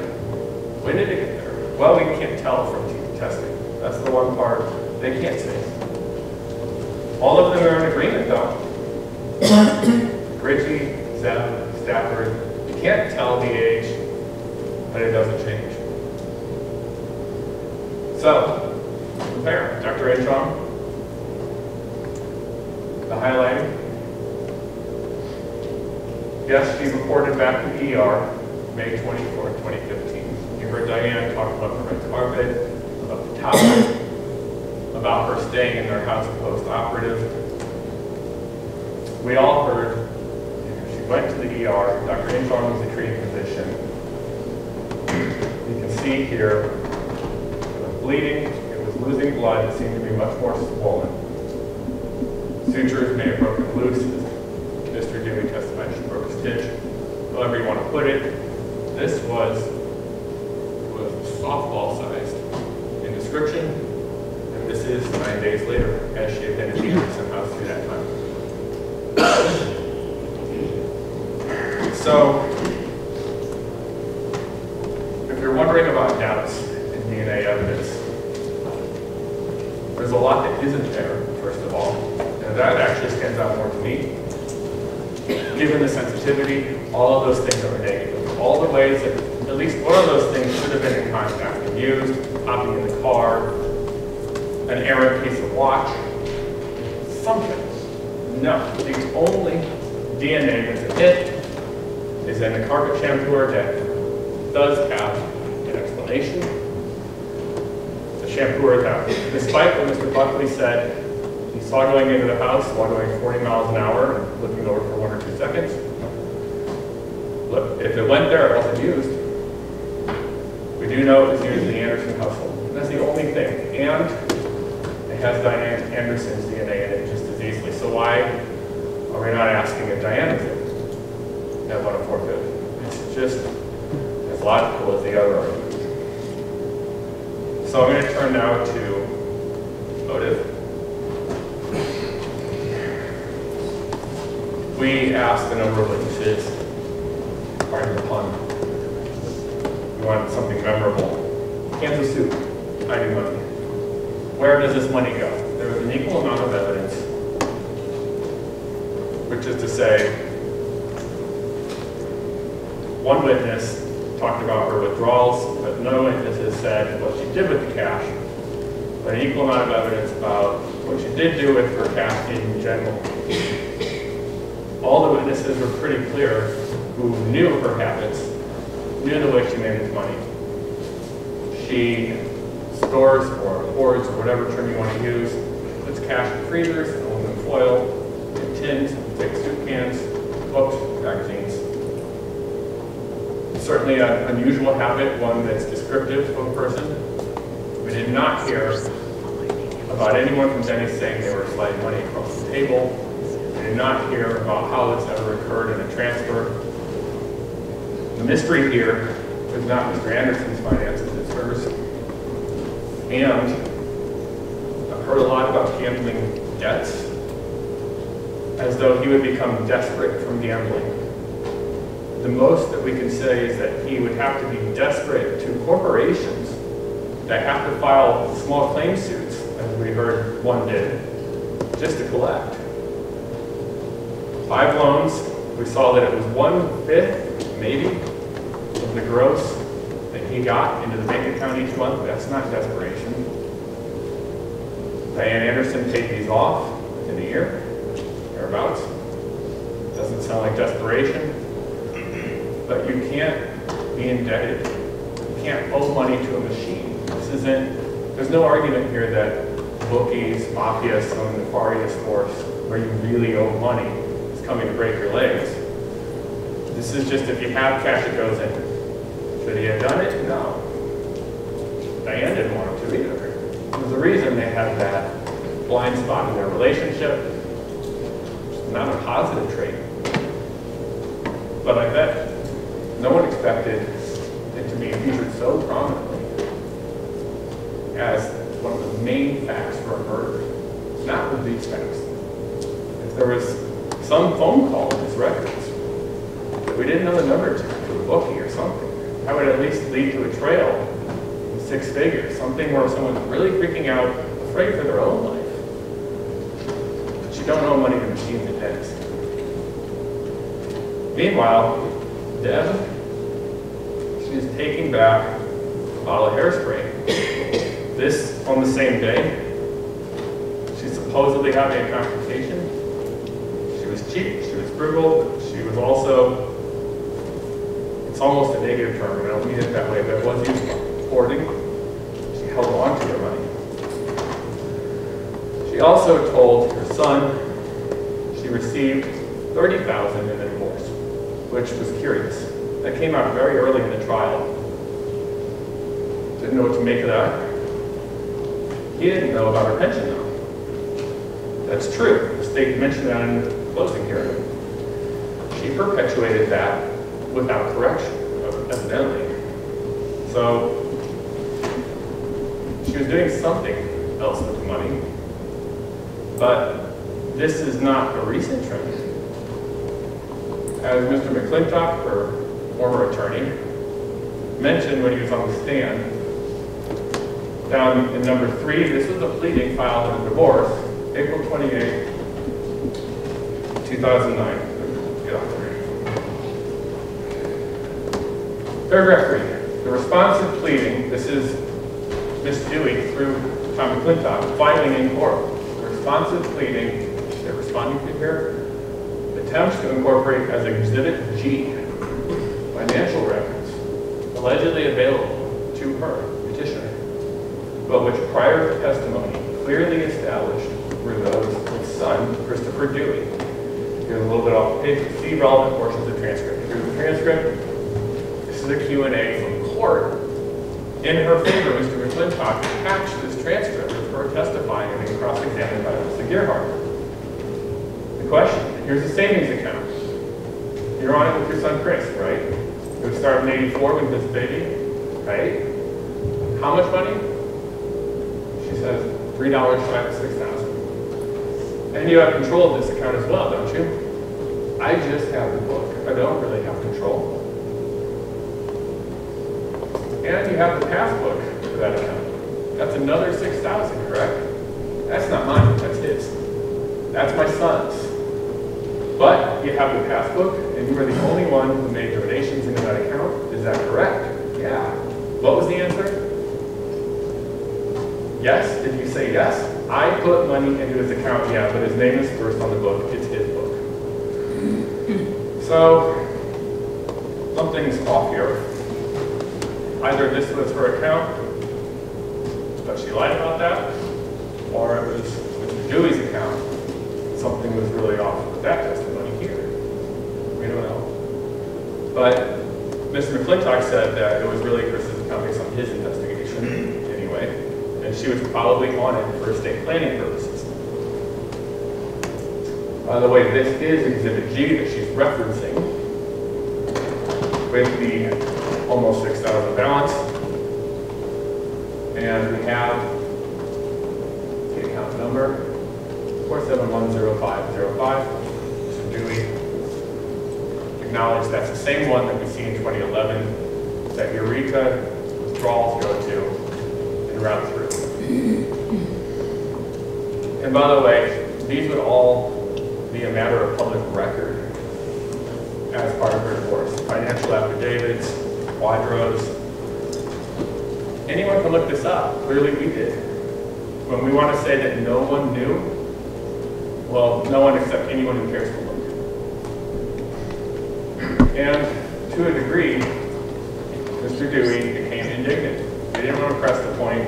when did it get there? Well, we can't tell from testing. That's the one part they can't say. All of them are in agreement, though. Ritchie, Zepp, Stafford, you can't tell the age, but it doesn't change. So, compare. Dr. Armstrong, the highlighting. Yes, she reported back to ER May 24th, 2015. You heard Diane talk about the red carpet, about the towel, about her staying in their house post-operative. We all heard she went to the ER. Dr. Armstrong was the treating physician. You can see here, it was bleeding, it was losing blood, it seemed to be much more swollen. Sutures may have broken loose. Mr. Dewey testified she broke a stitch. However you want to put it, this was softball sized in description, and this is 9 days later, as she had been in the Andersen house through that time. So, if you're wondering about doubts in DNA evidence, there's a lot that isn't there. stands out more to me. Given the sensitivity, all of those things are negative. All the ways that at least one of those things should have been in contact and used, hopping in the car, an errant piece of watch, something. No, the only DNA that's a hit is in the carpet shampooer that does have an explanation. The shampooer that, despite what Mr. Buckley said, he saw going into the house while going 40 miles an hour and looking over for 1 or 2 seconds. Look, if it went there, it wasn't used. We do know it was used in the Andersen household. And that's the only thing. And it has Diane Anderson's DNA in it just as easily. So why are we not asking if Diane is it at 1 4/5? It's just as logical as the other argument. So I'm going to turn now to motive. We asked a number of witnesses, pardon the pun, we wanted something memorable. Cans of soup, hiding money. Where does this money go? There was an equal amount of evidence, which is to say, one witness talked about her withdrawals, but no witnesses said what she did with the cash, but an equal amount of evidence about what she did do with her cash in general. All the witnesses were pretty clear who knew her habits, knew the way she managed money. She stores or hoards or whatever term you want to use, puts cash in freezers, in aluminum foil, in tins, fake soup cans, books, magazines. Certainly an unusual habit, one that's descriptive of a person. We did not hear about anyone from Denny's saying they were sliding money across the table. We did not hear about how this ever occurred in a transfer. The mystery here is not Mr. Anderson's finances, it's hers. And I've heard a lot about gambling debts, as though he would become desperate from gambling. The most that we can say is that he would have to be desperate to corporations that have to file small claim suits, as we heard one did, just to collect. 5 loans, we saw that it was 1/5, maybe, of the gross that he got into the bank account each month. That's not desperation. Diane Andersen paid these off within a year, thereabouts. Doesn't sound like desperation. But you can't be indebted. You can't owe money to a machine. There's no argument here that bookies, mafia, some nefarious force where you really owe money is coming to break your legs. This is just if you have cash, it goes in. Should he have done it? No. Diane didn't want him to either. There's a reason they had that blind spot in their relationship. It's not a positive trait. But I bet no one expected it to be featured so prominently as one of the main facts for a murder. Not with these facts. If there was some phone call in his records that we didn't know the number to a bookie or something, that would at least lead to a trail in 6 figures, something where someone's really freaking out, afraid for their own life. But you don't owe money to machines and debts. Meanwhile, Deb, she's taking back a bottle of hairspray. This on the same day. She's supposedly having a confrontation. She was cheap, she was frugal, but she was also, it's almost a negative term, and I don't mean it that way, but it was used hoarding. She held on to her money. She also told her son she received $30,000 in a divorce, which was curious. That came out very early in the trial. Didn't know what to make of that. He didn't know about her pension, though. That's true. The state mentioned that in the closing hearing. She perpetuated that without correction, evidently. So she was doing something else with the money. But this is not a recent trend. As Mr. McClintock, her former attorney, mentioned when he was on the stand, down in number 3, this was a pleading filed in a divorce, April 28, 2009. Get off there. Paragraph 3. The responsive pleading, this is Ms. Dewey through Tom McClintock, filing in court. The responsive pleading, they're responding to here, attempts to incorporate as Exhibit G financial records allegedly available to her, petitioner, but which prior testimony clearly established were those of son, Christopher Dewey. Here's a little bit off the page. See relevant portions of the transcript. Here's the transcript. This is a Q&A from court. In her favor, Mr. McClintock attached this transcript of her testifying and being cross-examined by Mr. Gerhardt. The question, here's a savings account. You're on it with your son Chris, right? It would start in '84 with this baby, right? How much money? She says $3 shy of $6,000. And you have control of this account as well, don't you? I just have the book. I don't really have control. And you have the passbook for that account. That's another $6,000, correct? That's not mine, that's his. That's my son's. But you have the passbook, and you were the only one who made donations into that account. Is that correct? Yeah. What was the answer? Yes? Did you say yes? I put money into his account, yeah, but his name is first on the book. It's his book. So, something's off here. Either this was her account, but she lied about that, or it was Mr. Dewey's account. Something was really off with that testimony here. We don't know. But Mr. McClintock said that it was really Chris's account based on his investigation anyway, and she was probably on it for estate planning purposes. By the way, this is Exhibit G that she's referencing with the almost $6,000 balance. And we have the account number, 4710505. Mr. Dewey acknowledged that's the same one that we see in 2011 that Eureka withdrawals go to and route through. And by the way, these would all be a matter of public record as part of her divorce. Financial affidavits, quadros. Anyone can look this up. Clearly we did. When we want to say that no one knew, well, no one except anyone who cares to look. And to a degree, Mr. Dewey became indignant. He didn't want to press the point.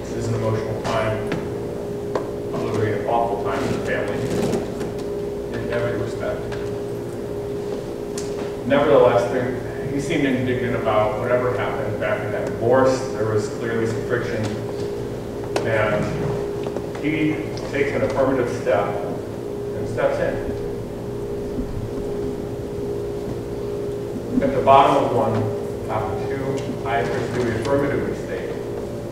This is an emotional time, probably an awful time in the family, in every respect. Nevertheless, he seemed indignant about whatever happened back in that divorce. There was clearly some friction, and he takes an affirmative step and steps in. At the bottom of one, top of two, I pursue affirmatively state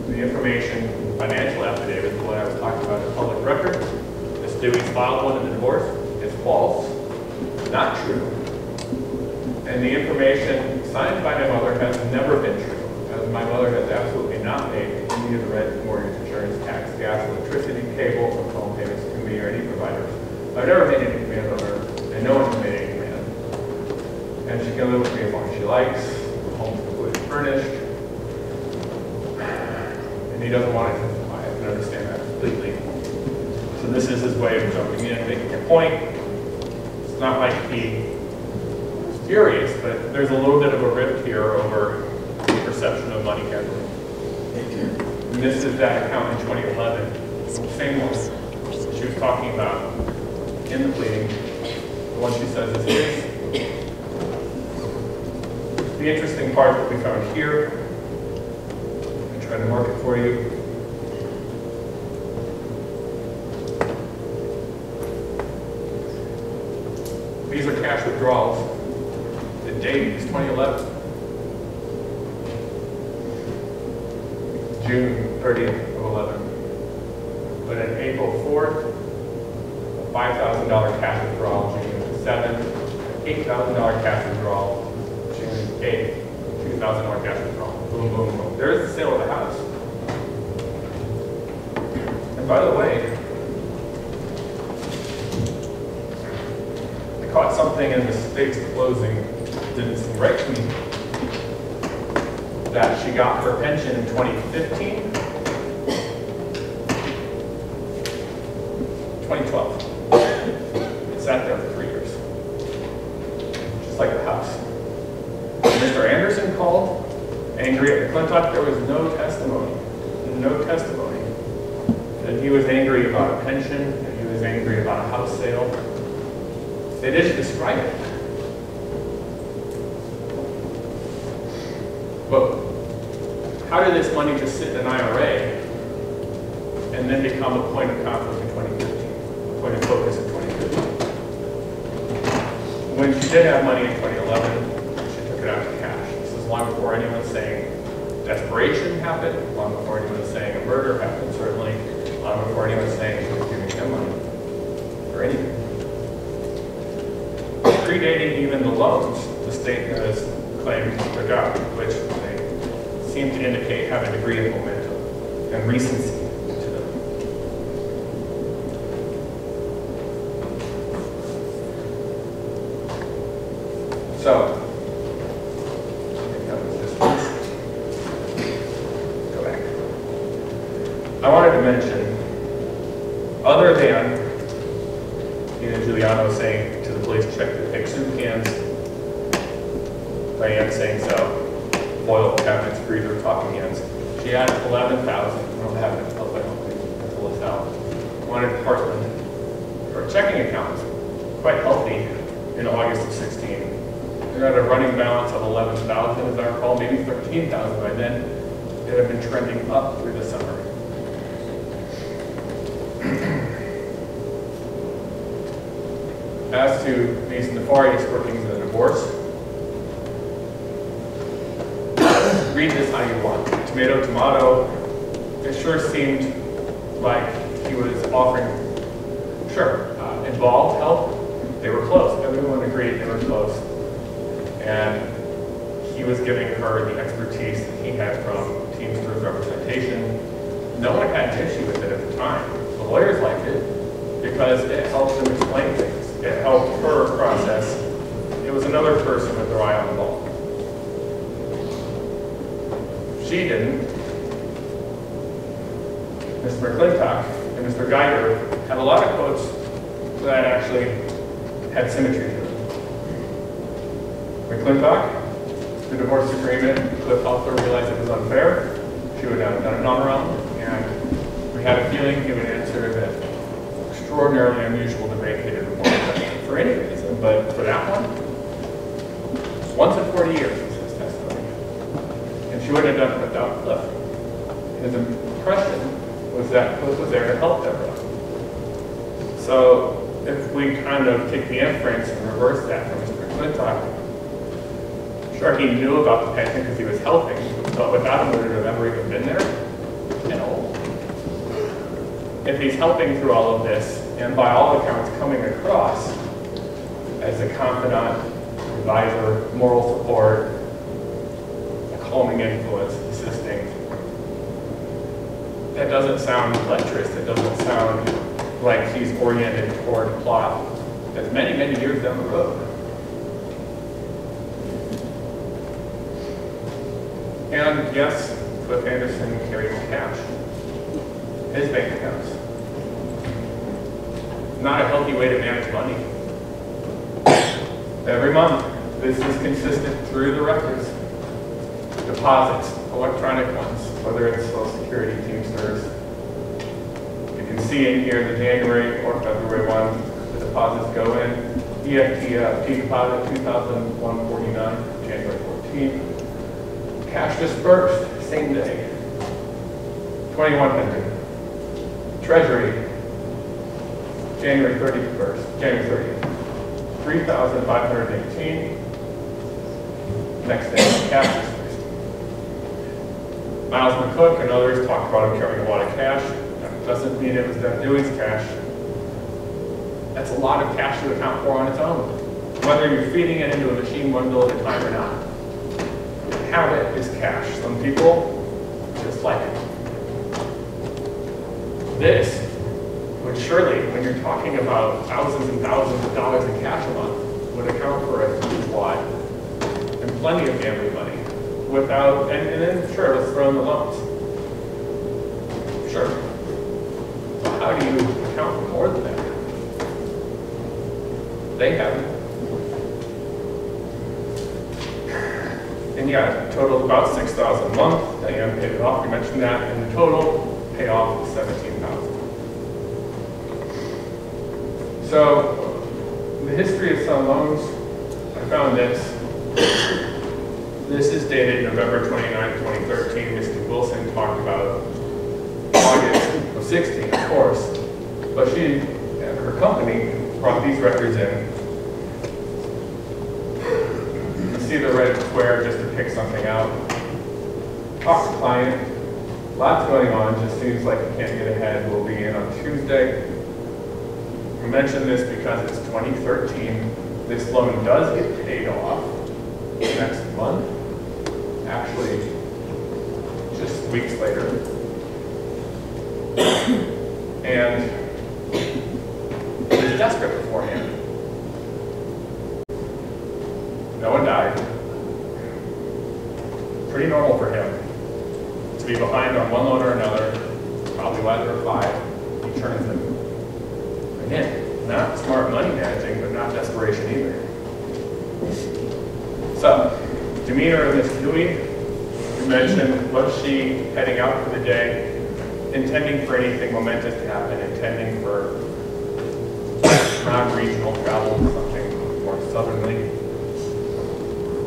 the information, financial affidavit, what I was talking about, the public record. Ms. Dewey filed one in the divorce. It's false, not true. And the information signed by my mother has never been true. As my mother has absolutely not made any of the rent, mortgage, insurance, tax, gas, electricity, cable, or phone payments to me or any providers. I've never made any demands on her, and no one has made any demand. And she can live with me as long as she likes. The home's completely furnished. And he doesn't want to testify. I can understand that completely. So this is his way of jumping in, making a point. It's not like he furious, but there's a little bit of a rift here over the perception of money handling. And this is that account in 2011, the same one she was talking about in the pleading, the one she says is his. The interesting part that we found here, I'm trying to mark it for you. These are cash withdrawals. The date is 2011. June 30th of 11. But on April 4th, a $5,000 cash withdrawal, June 7th, $8,000 cash withdrawal, June 8th, $2,000 cash withdrawal. Boom, boom, boom. There is the sale of the house. And by the way, caught something in the state's closing didn't seem right to me. That she got her pension in 2015, 2012. It sat there for 3 years, just like the house. When Mr. Andersen called, angry at McClintock, there was no testimony that he was angry about a pension, that he was angry about a house sale. They didn't describe it. But how did this money just sit in an IRA and then become a point of conflict in 2015, a point of focus in 2015? When she did have money in 2011, she took it out to cash. This is long before anyone saying desperation happened, long before anyone saying a murder happened, certainly long before anyone saying she was giving him money or anything. Predating even the loans the state has claimed to took out, which they seem to indicate have a degree of momentum and recency to them. So, I think that was this one. Go back. I wanted to mention, other than Giuliano saying to the police, check the big soup cans, Diane saying so, foil cabinets, freezer, talking hands. She had 11,000, I don't have it up, I don't think, until it's out. Wanted Portland, her checking accounts, quite healthy in August of 16. They had a running balance of 11,000, as I recall, maybe 13,000 by then. It had been trending up through the summer. As to these nefarious workings of the divorce, read this how you want. Tomato, tomato. It sure seemed like he was offering, involved help. They were close. Everyone agreed they were close. And he was giving her the expertise that he had from Teamsters representation. No one had an issue with it at the time. The lawyers liked it because it helped them explain things. It helped her process. It was another person with their eye on the ball. She didn't. Mr. McClintock and Mr. Geiger had a lot of quotes that actually had symmetry to them. McClintock, the divorce agreement, Cliff helped her realize it was unfair. She would have done it on her own, and we had a feeling he would answer that extraordinarily unusual debate hated divorce for any reason, but for that one, once in 40 years was his testimony. And she wouldn't have done it without Cliff. His impression was that Cliff was there to help Deborah. So if we kind of take the inference and reverse that from Mr. McClintock, sure, he knew about the pension because he was helping, but without him, would it have ever even been there? No. If he's helping through all of this, and by all accounts coming across as a confidant, advisor, moral support, a calming influence, assisting, that doesn't sound lecherous. That doesn't sound like he's oriented toward a plot that's many, many years down the road. And yes, Cliff Andersen carried cash. His bank accounts. Not a healthy way to manage money. Every month, this is consistent through the records. Deposits, electronic ones, whether it's Social Security, Teamsters. You can see in here the January or February one, the deposits go in. EFT deposit 2,149, January 14th. Cash dispersed, same day, 2,100. Treasury, January 31st, January 30th, 3,518. Next day, cash dispersed. Miles McCook and others talked about him carrying a lot of cash. That doesn't mean it was them doing cash. That's a lot of cash to account for on its own. Whether you're feeding it into a machine one bill at a time or not. Habit is cash. Some people just like it. This would surely, when you're talking about thousands and thousands of dollars in cash a month, plenty of gambling money without, and then sure, let's throw in the loans. Sure. But how do you account for more than that? They haven't. And yeah, totaled about $6,000 a month. Diane paid it off, we mentioned that, and the total payoff was $17,000. So, the history of some loans, I found this. This is dated November 29, 2013. Mr. Wilson talked about August of 16, of course, but she and her company brought these records in. You see the red square just to pick something out. Talk to client, lots going on, just seems like you can't get ahead. We'll be in on Tuesday. I mention this because it's 2013. This loan does get paid off next month, actually just weeks later. And he was desperate beforehand. No one died. Pretty normal for him to be behind on one loan or another, probably ladder of 5, he turns them. Again, not smart money managing, but not desperation either. So, demeanor of Miss Dewey, you mentioned, was she heading out for the day, intending for anything momentous to happen, intending for non-regional travel to something more southernly.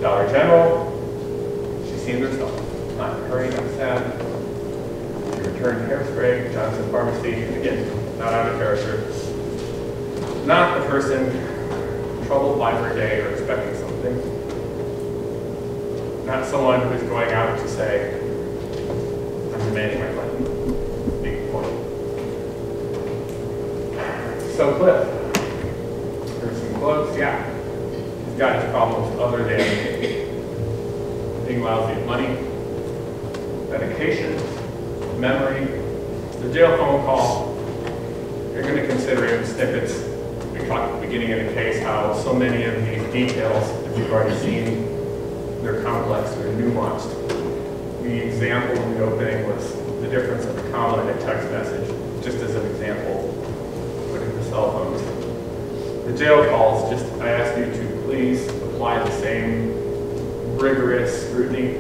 Dollar General, she seemed herself. Not in a hurry, not sad. She returned hairspray, Johnson Pharmacy, again, not out of character. Not the person troubled by her day or expecting something. Not someone who is going out to say, I'm demanding my money. Big point. So Cliff, here's some quotes, yeah. He's got his problems other than being lousy at money, medications, memory, the jail phone call. You're going to consider it snippets. We talked at the beginning of the case how so many of these details, as you've already seen, they're complex, they're nuanced. The example in the opening was the difference of a comma and a text message, just as an example, putting the cell phones. The jail calls, just I ask you to please apply the same rigorous scrutiny.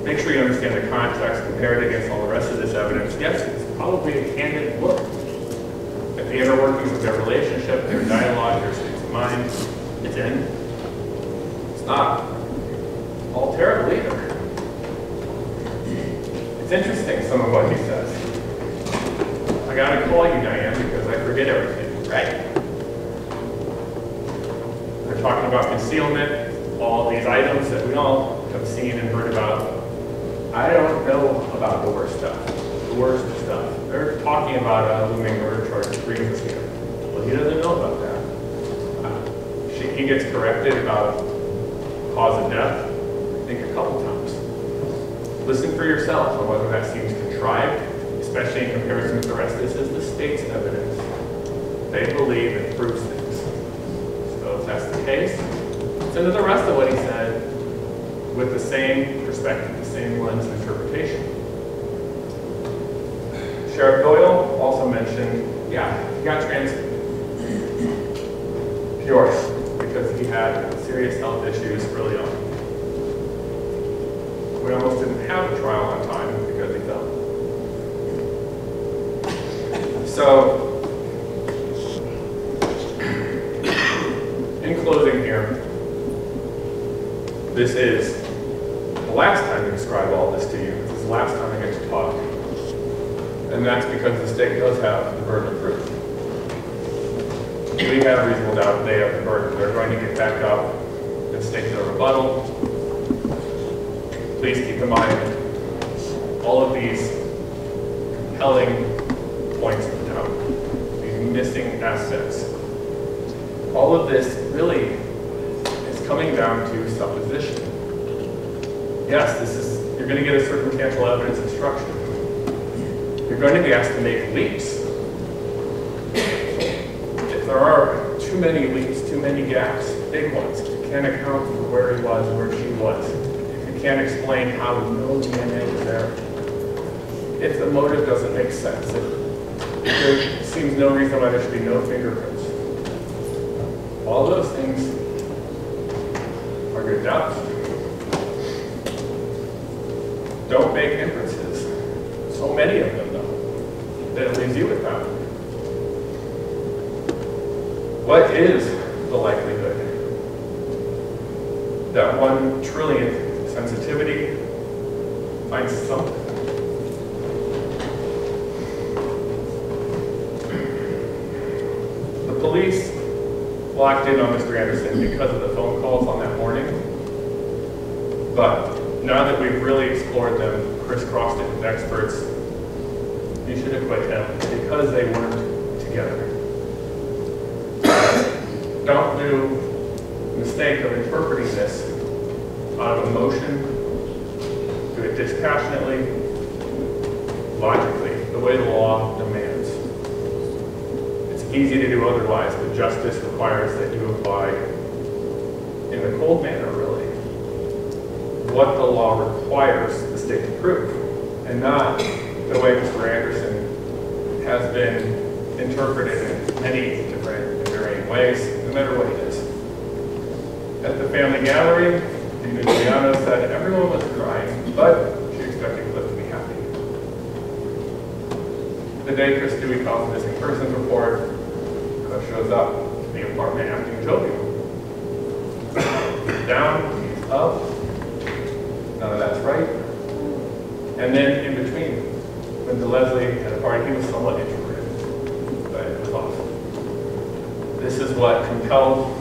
Make sure you understand the context, compare it against all the rest of this evidence. Yes, it's probably a candid look at the inner workings of their relationship, their dialogue, their states of mind. It's in. It's not all terrible either. It's interesting, some of what he says. I gotta call you, Diane, because I forget everything, right? They're talking about concealment, all these items that we all have seen and heard about. I don't know about the worst stuff. The worst stuff. They're talking about a looming murder charge that brings us here. Well, he doesn't know about that. He gets corrected about cause of death, I think a couple times. Listen for yourself on whether that seems contrived, especially in comparison with the rest. This is the state's evidence. They believe it proves things. So if that's the case, listen to the rest of what he said with the same perspective, the same lens of interpretation. Sheriff Doyle also mentioned, yeah, he got transferred. Pure, because he had serious health issues early on. We almost didn't have a trial on time because he fell. So, in closing here, this is the last time we describe all this to you. This is the last time I get to talk. And that's because the state does have the burden of proof. We have reasonable doubt they have the burden. They're going to get back up and state their rebuttal. Please keep in mind all of these compelling points of doubt, these missing aspects. All of this really is coming down to supposition. Yes, you're going to get a circumstantial evidence instruction. You're going to be asked to make leaps. If there are too many leaps, too many gaps, big ones, can't account for where he was, where she was, if you can't explain how no DNA was there, if the motive doesn't make sense, if there seems no reason why there should be no fingerprints, all those things are good doubts. Don't make inferences. So many of them, though, that it leaves you with doubt. What is the likelihood that 1 trillionth sensitivity finds something? The police locked in on Mr. Andersen because of the phone calls on that morning, but now that we've really explored them, crisscrossed it with experts, you should acquit him because they weren't together. Don't do the mistake of interpreting this out of emotion. Do it dispassionately, logically, the way the law demands. It's easy to do otherwise, but justice requires that you apply in a cold manner, really, what the law requires the state to prove, and not the way Mr. Andersen has been interpreted in many different and varying ways, no matter what it is. At the family gathering, Juliana said everyone was crying, but she expected Cliff to be happy. The day Chris Dewey calls the missing persons report, Cliff shows up to the apartment acting jovial. He's down, he's up, none of that's right. And then in between, when to Leslie at a party, he was somewhat introverted, but it was awesome. This is what compelled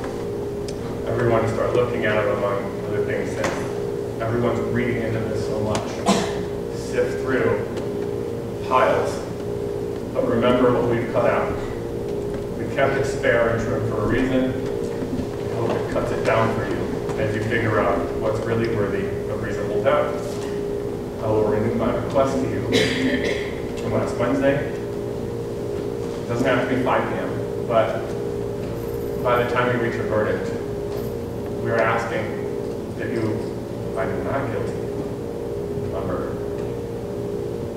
everyone to start looking at it, among other things, since everyone's reading into this so much. Sift through piles. But remember what we've cut out. We've kept it spare and trim for a reason. I hope it cuts it down for you as you figure out what's really worthy of reasonable doubt. I will renew my request to you from last Wednesday. It doesn't have to be 5 p.m., but by the time you reach a verdict, we are asking that you find him not guilty of murder.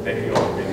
Thank you all for being